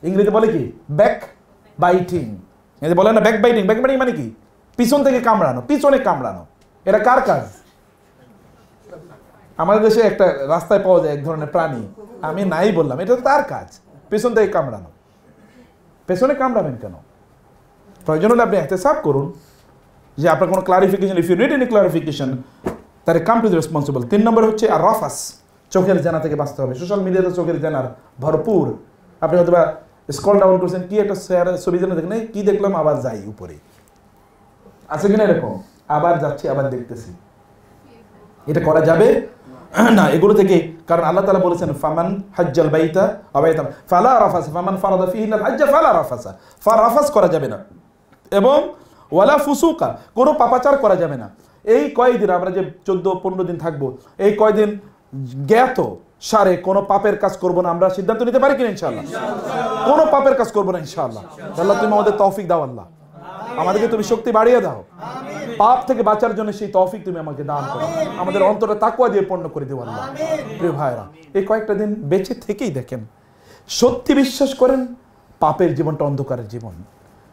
Speaker 1: ইংরেজিতে বলে কি ব্যাক বাইটিং। বলে না ব্যাক বাইটিং। ব্যাক বাইটিং মানে কি? পিছন থেকে কামড়ানো, পিছনে কামড়ানো। এটা কার কাজ? আমাদের দেশে একটা রাস্তায় পাওয়া যায় এক ধরনের প্রাণী, আমি নাই বললাম, এটা তো তার কাজ, পেছন থেকে কামড়ানো। পেছনে কামড়াবেন কেন? প্রয়োজন হলে আপনি ইহতিসাব করুন যে আপনার কোনো clarification, if you need any clarification তাহলে come to the responsible. 3 number হচ্ছে আর রাফাস, চোখের জানা থেকে বাঁচতে হবে। সোশ্যাল মিডিয়াতে চোখের জানার ভরপুর। আপনি হয়তো বা স্ক্রল ডাউন করছেন, কি একটা ছবি যেন দেখেন, কি দেখলাম আবার যাই উপরে, আছে কিনা এরকম, আবার যাচ্ছি আবার দেখতেছি। এটা করা যাবে না এগুলো থেকে। কারণ আল্লাহ তাআলা বলেছেন ফামান হাজ্জাল বাইতা আবাইতাম ফালা রাফাসা ফামান ফারাদা ফিহিল হাজ্জা ফালা রাফাসা। রাফাস করা যাবে না এবং ওয়ালা ফুসুকা, কোনো পাপাচার করা যাবে না। এই কয়দিন আমরা যে 14-15 দিন থাকবো, এই কয়দিন জ্ঞাত সারে কোনো পাপের কাজ করব না। আমরা সিদ্ধান্ত নিতে পারি কিনা ইনশাআল্লাহ? কোনো পাপের কাজ করব না ইনশাআল্লাহ। আল্লাহ তুমি আমাদের তৌফিক দাও, আল্লাহ আমাদেরকে তুমি শক্তি বাড়িয়ে দাও। পাপ থেকে বাঁচার জন্য সেই তৌফিক তুমি আমাকে দান করো। আমাদের অন্তরে তাকওয়া দিয়ে পূর্ণ করে দিও আল্লাহ। প্রিয় ভাইরা, এই কয়েকটা দিন বেঁচে থেকেই দেখেন, সত্যি বিশ্বাস করেন পাপের জীবনটা অন্ধকারের জীবন।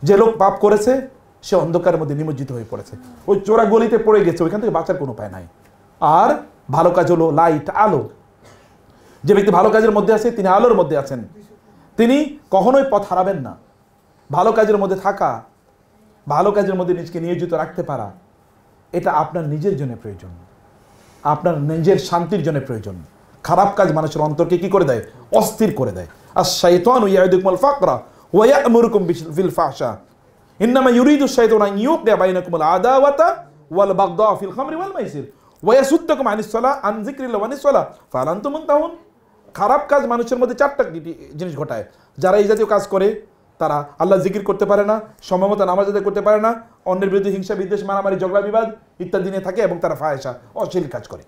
Speaker 1: যে লোক পাপ করেছে সে অন্ধকারের মধ্যে নিমজ্জিত হয়ে পড়েছে, ওই চোরা গলিতে পড়ে গেছে, ওইখান থেকে বাঁচার কোনো উপায় নাই। আর ভালো কাজ হলো লাইট, আলো। যে ব্যক্তি ভালো কাজের মধ্যে আছে তিনি আলোর মধ্যে আছেন, তিনি কখনোই পথ হারাবেন না। ভালো কাজের মধ্যে থাকা, ভালো কাজের মধ্যে নিজকে নিয়োজিত রাখতে পারা, এটা আপনার নিজের জন্য প্রয়োজন, আপনার নিজের শান্তির জন্য প্রয়োজন। খারাপ কাজ মানুষের অন্তরকে কি করে দেয়? অস্থির করে দেয়। আর শাইতানু ইয়াইদুকুমুল ফাকরা ওয়া ইয়া'মুরুকুম বিল ফাহশা। ইন্নামা ইউরিদু শাইতানু আন ইউকিয়া বাইনাকুমুল আদাওয়াতা ওয়াল বাগদা ফিল খামরি ওয়াল মাইসির ওয়া ইয়াসুদ্দুকুম আনিস সালাহ আন যিকরিল্লাহ ওয়া আনিস সালাহ ফাহাল আনতুম মুনতাহুন। খারাপ কাজ মানুষের মধ্যে চারটা জিনিস ঘটায়। যারা এই জাতীয় কাজ করে তারা আল্লাহ জিকির করতে পারে না, সময়মতো নামাজ আদায় করতে পারে না, অন্যের বিরুদ্ধে হিংসা বিদ্বেষ মারামারি ঝগড়া বিবাদ ইত্যাদি নিয়ে থাকে, এবং তারা ফাহেসা অশ্লীল কাজ করে।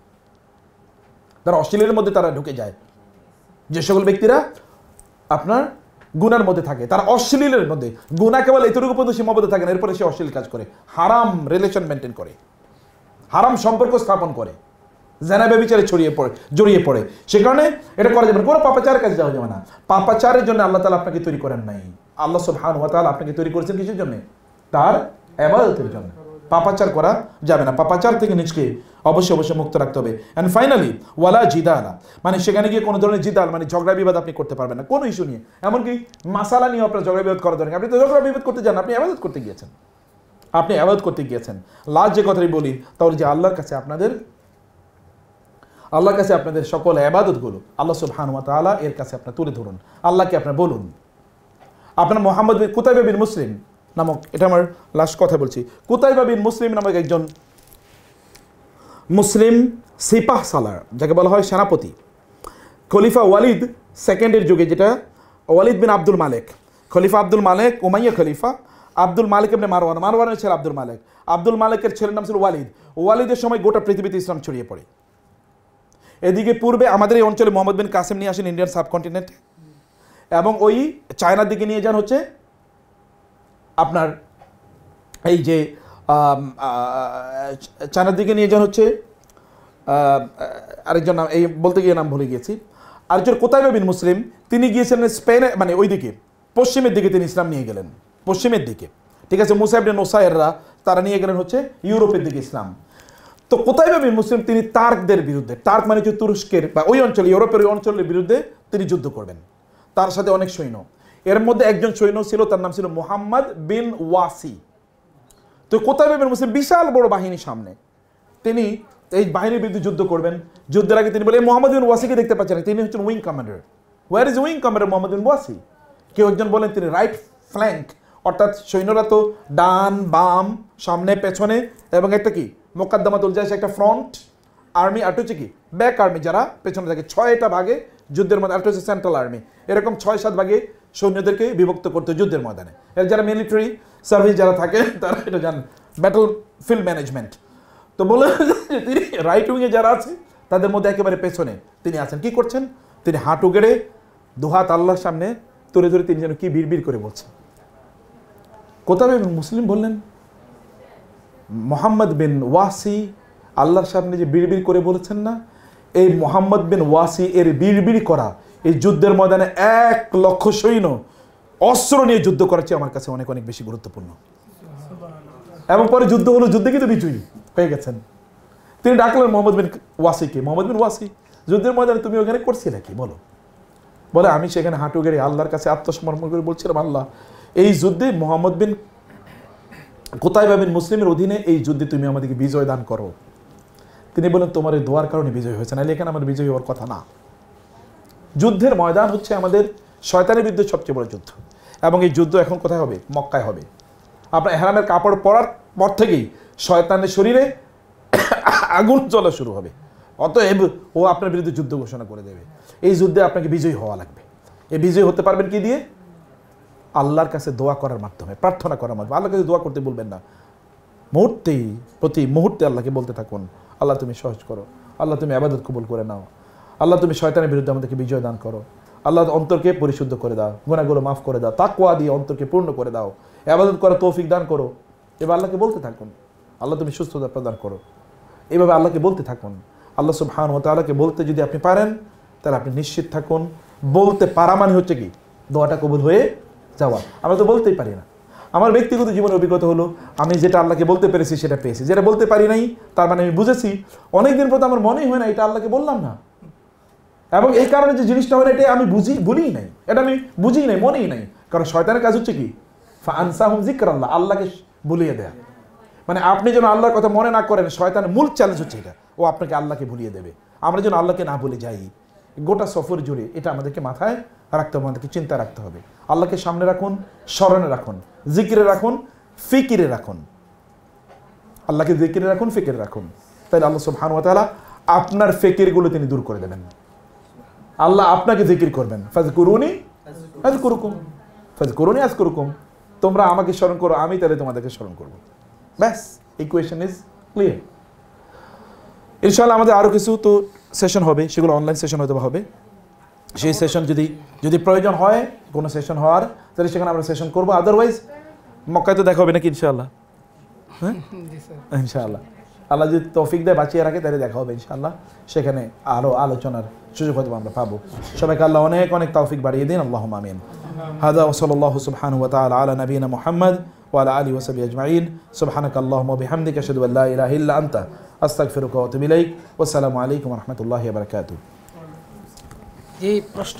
Speaker 1: তারা অশ্লীলের মধ্যে তারা ঢুকে যায়। যে সকল ব্যক্তিরা আপনার গুনার মধ্যে থাকে, তারা অশ্লীলের মধ্যে, গুনাহ কেবল এতটুকু পর্যন্ত সীমাবদ্ধ থাকে না, এরপরে সে অশ্লীল কাজ করে, হারাম রিলেশন মেনটেন করে, হারাম সম্পর্ক স্থাপন করে, জানা ব্যভিচারে জড়িয়ে পড়ে। সে কারণে এটা করা যাবে না, কোনো পাপাচারের কাজে যাওয়া যাবে না। পাপাচারের জন্য আল্লাহ তাআলা আপনাকে তৈরি করেন নাই। আল্লাহ সুবহানাহু ওয়া তাআলা আপনাকে তৈরি করেছেন কিসের জন্য? তার ইবাদতের জন্য। পাপাচার করা যাবে না, পাপাচার থেকে নিজকে অবশ্যই মুক্ত রাখতে হবে। এন্ড ফাইনালি ওয়ালা জিদালা, মানে সেখানে গিয়ে কোনো ধরনের জিদাল মানে ঝগড়া বিবাদ আপনি করতে পারবেন না কোনো ইস্যু নিয়ে, এমনকি মাসালা নিয়ে আপনার ঝগড়া বিবাদ করার দরকার। আপনি তো ঝগড়া বিবাদ করতে যান, আপনি ইবাদত করতে গিয়েছেন, লাস্ট যে কথাই বলি তাহলে যে আল্লাহর কাছে আপনাদের সকল ইবাদতগুলো আল্লাহ সুবহানাহু ওয়া তাআলা এর কাছে আপনারা তুলে ধরুন। আল্লাহকে আপনারা বলুন। আপনার মুহাম্মদ বিন কুতাইবা বিন মুসলিম নামক, এটা আমার লাস্ট কথা বলছি, কুতাইবা বিন মুসলিম নামক একজন মুসলিম সিপাহ সালার, যাকে বলা হয় সেনাপতি, খলিফা ওয়ালিদ সেকেন্ডের যুগে, যেটা ওয়ালিদ বিন আব্দুল মালিক, খলিফা আব্দুল মালিক, উমাইয়া খলিফা আব্দুল মালিক ইবনে মারওয়ানের ছেলে আব্দুল মালিকের ছেলের নাম ছিল ওয়ালিদ। ওয়ালিদের সময় গোটা পৃথিবীতে ইসলাম ছড়িয়ে পড়ে। এদিকে পূর্বে আমাদের এই অঞ্চলে মোহাম্মদ বিন কাসেম নিয়ে আসেন ইন্ডিয়ান সাবকন্টিনেন্টে, এবং ওই চায়নার দিকে নিয়ে যান হচ্ছে আপনার এই যে চায়নার দিকে নিয়ে যান হচ্ছে আরেকজন নাম, এই বলতে গিয়ে নাম ভুলে গিয়েছি, আরেকজন কুতাইবা বিন মুসলিম, তিনি গিয়েছিলেন স্পেনে, মানে ওই দিকে পশ্চিমের দিকে তিনি ইসলাম নিয়ে গেলেন, পশ্চিমের দিকে, ঠিক আছে। মুসা ইবনে নুসাইররা তারা নিয়ে গেলেন হচ্ছে ইউরোপের দিকে ইসলাম। তো কুতাইবা বিন মুসলিম তিনি তার্কদের বিরুদ্ধে, তার্ক মানে হচ্ছে তুরস্কের বা ওই অঞ্চলে, ইউরোপের ওই অঞ্চলের বিরুদ্ধে তিনি যুদ্ধ করবেন। তার সাথে অনেক সৈন্য, এর মধ্যে একজন সৈন্য ছিল, তার নাম ছিল মুহাম্মদ বিন ওয়াসি। তো কুতাইবা বিন মুসলিম বিশাল বড় বাহিনী সামনে, তিনি এই বাহিনীর বিরুদ্ধে যুদ্ধ করবেন। যুদ্ধের আগে তিনি বলেন মুহাম্মদ বিন ওয়াসিকে দেখতে পাচ্ছেন, তিনি হচ্ছেন wing commander. Where is wing commander Muhammad bin Wasi? কেউ একজন বলেন তিনি রাইট ফ্ল্যাঙ্ক, অর্থাৎ সৈন্যরা তো ডান বাম সামনে পেছনে, এবং একটা কি মোকাদ্দমাতুল জাইশ, একটা ফ্রন্ট আর্মি, আর হচ্ছে কি ব্যাক আর্মি, যারা পেছনে থাকে। 6টা ভাগে যুদ্ধের মধ্যে, একটা হচ্ছে সেন্ট্রাল আর্মি, এরকম 6-7 ভাগে সৈন্যদেরকে বিভক্ত করতে যুদ্ধের ময়দানে। এর যারা মিলিটারি সার্ভিস যারা থাকে তারা এটা জানেন, ব্যাটল ফিল্ড ম্যানেজমেন্ট। তো বলে যে তিনি রাইট উইংয়ে যারা আছে তাদের মধ্যে একেবারে পেছনে তিনি আছেন। কি করছেন? তিনি হাঁটু গেড়ে দুহাত আল্লাহর সামনে তুলে ধরে তিনি যেন কি বিড়বিড় করে বলছেন। কুতাইবা বিন মুসলিম বললেন, মুহাম্মদ বিন ওয়াসি আল্লাহর সামনে যে বিড়বিড় করে বলেছেন না, এই মুহাম্মদ বিন ওয়াসি এর বিড়বিড় করা এই যুদ্ধের ময়দানে 1 লক্ষ সৈন্য অস্ত্র নিয়ে যুদ্ধ করার চেয়ে আমার কাছে অনেক বেশি গুরুত্বপূর্ণ। এবং পরে যুদ্ধ হলো, যুদ্ধে কিন্তু বিজয়ী হয়ে গেছেন। তিনি ডাকলেন মুহাম্মদ বিন ওয়াসিকে, মুহাম্মদ বিন ওয়াসি, যুদ্ধের ময়দানে তুমি ওখানে করছিলে কি বলো? বলে আমি সেখানে হাঁটু গেড়ে আল্লাহর কাছে আত্মসমর্পণ করে বলছিলাম, আল্লাহ এই যুদ্ধে মুহাম্মদ বিন কুতাইবা বিন মুসলিমের অধীনে এই যুদ্ধে তুমি আমাদেরকে বিজয় দান করো। তিনি বলেন তোমার এই দোয়ার কারণে বিজয় হয়েছে, না এখানে আমার বিজয় হওয়ার কথা না। যুদ্ধের ময়দান হচ্ছে আমাদের শয়তানের বিরুদ্ধে সবচেয়ে বড় যুদ্ধ, এবং এই যুদ্ধ এখন কোথায় হবে? মক্কায় হবে। আপনার ইহরামের কাপড় পরার পর থেকেই শয়তানের শরীরে আগুন জ্বলা শুরু হবে, অতএব ও আপনার বিরুদ্ধে যুদ্ধ ঘোষণা করে দেবে। এই যুদ্ধে আপনাকে বিজয়ী হওয়া লাগবে। এই বিজয়ী হতে পারবেন কি দিয়ে? আল্লাহর কাছে দোয়া করার মাধ্যমে, প্রার্থনা করার মাধ্যমে। আল্লাহর কাছে দোয়া করতে বলবেন না, প্রতি মুহূর্তে আল্লাহকে বলতে থাকুন, আল্লাহ তুমি সহজ করো, আল্লাহ তুমি ইবাদত কবুল করে নাও, আল্লাহ তুমি শয়তানের বিরুদ্ধে আমাদেরকে বিজয় দান করো, আল্লাহ অন্তরকে পরিশুদ্ধ করে দাও, গুনাহগুলো মাফ করে দাও, তাকওয়া দিয়ে অন্তরকে পূর্ণ করে দাও, ইবাদত করার তৌফিক দান করো। এবার আল্লাহকে বলতে থাকুন, আল্লাহ তুমি সুস্থতা প্রদান করো। এইভাবে আল্লাহকে বলতে থাকুন। আল্লাহ সুবহানাহু ওয়া তাআলাকে বলতে যদি আপনি পারেন, তাহলে আপনি নিশ্চিত থাকুন, বলতে পারা মানে হচ্ছে কি দোয়াটা কবুল হয়ে যাওয়া। আমরা তো বলতেই পারি না। আমার ব্যক্তিগত জীবনের অভিজ্ঞতা হলো, আমি যেটা আল্লাহকে বলতে পেরেছি সেটা পেয়েছি, যেটা বলতে পারি নাই তার মানে আমি বুঝেছি অনেকদিন পর আমার মনেই হয় না এটা আল্লাহকে বললাম না, এবং এই কারণে যে জিনিসটা হয় না এটা আমি ভুলিই নাই, এটা আমি বুঝিই নাই, মনেই নাই। কারণ শয়তানের কাজ হচ্ছে কি ফাআনসাহুম যিকরাল্লাহ, আল্লাহকে ভুলিয়ে দেয়া। মানে আপনি যেন আল্লাহর কথা মনে না করেন, শয়তানের মূল চ্যালেঞ্জ হচ্ছে এটা, ও আপনাকে আল্লাহকে ভুলিয়ে দেবে। আমরা যেন আল্লাহকে না ভুলে যাই, গোটা সফর জুড়ে এটা আমাদেরকে মাথায় রাখতে হবে, আমাদেরকে চিন্তা রাখতে হবে। আল্লাহকে সামনে রাখুন, স্মরণে রাখুন, জিকিরে রাখুন, ফিকিরে রাখুন, আল্লাহকে জিকিরে রাখুন, ফিকিরে রাখুন, তাহলে আল্লাহ সুবহানাহু ওয়া তাআলা আপনার ফিকিরগুলো তিনি দূর করে দেবেন। আল্লাহ আপনাকে জিকির করবেন, ফাযকুরুনি আযকুরুকুম, ফাযকুরুনি আযকুরুকুম, তোমরা আমাকে স্মরণ করো, আমি তাহলে তোমাদেরকে স্মরণ করব। ব্যাস, ইকুয়েশন ইজ ক্লিয়ার। ইনশাআল্লাহ আমাদের আরও কিছু তো সেশন হবে, সেগুলো অনলাইন সেশন হয়তো হবে। সেই সেশন যদি প্রয়োজন হয় কোনো সেশন হওয়ার, তাহলে সেখানে আমরা সেশন করবো। আদারওয়াইজ মক্কায় তো দেখা হবে নাকি ইনশাআল্লাহ? হ্যাঁ ইনশাআল্লাহ, আল্লাহ যদি তৌফিক দেয় বাঁচিয়ে রাখে তাহলে দেখা হবে ইনশাআল্লাহ। সেখানে আরও আলোচনার সুযোগ হয়তো আমরা পাবো। সবাইকে আল্লাহ অনেক অনেক তৌফিক বাড়িয়ে দিন, আল্লাহুম্মা আমিন। হাদা ওয়া সাল্লাল্লাহু সুবহানাহু ওয়া তাআলা আলা নবিয়িনা মুহাম্মদ ওয়া আলা আলিহি ওয়া সাহবিহি আজমাইন। সুবহানাকা আল্লাহুম্মা ওয়া বিহামদিকা আশহাদু আল্লা ইলাহা ইল্লা আনতা আস্তাগফিরুকা ওয়া আতুবু ইলাইক। ওয়া আসসালামু আলাইকুম ওয়া রাহমাতুল্লাহি ওয়া বারাকাতুহু।
Speaker 2: এই প্রশ্ন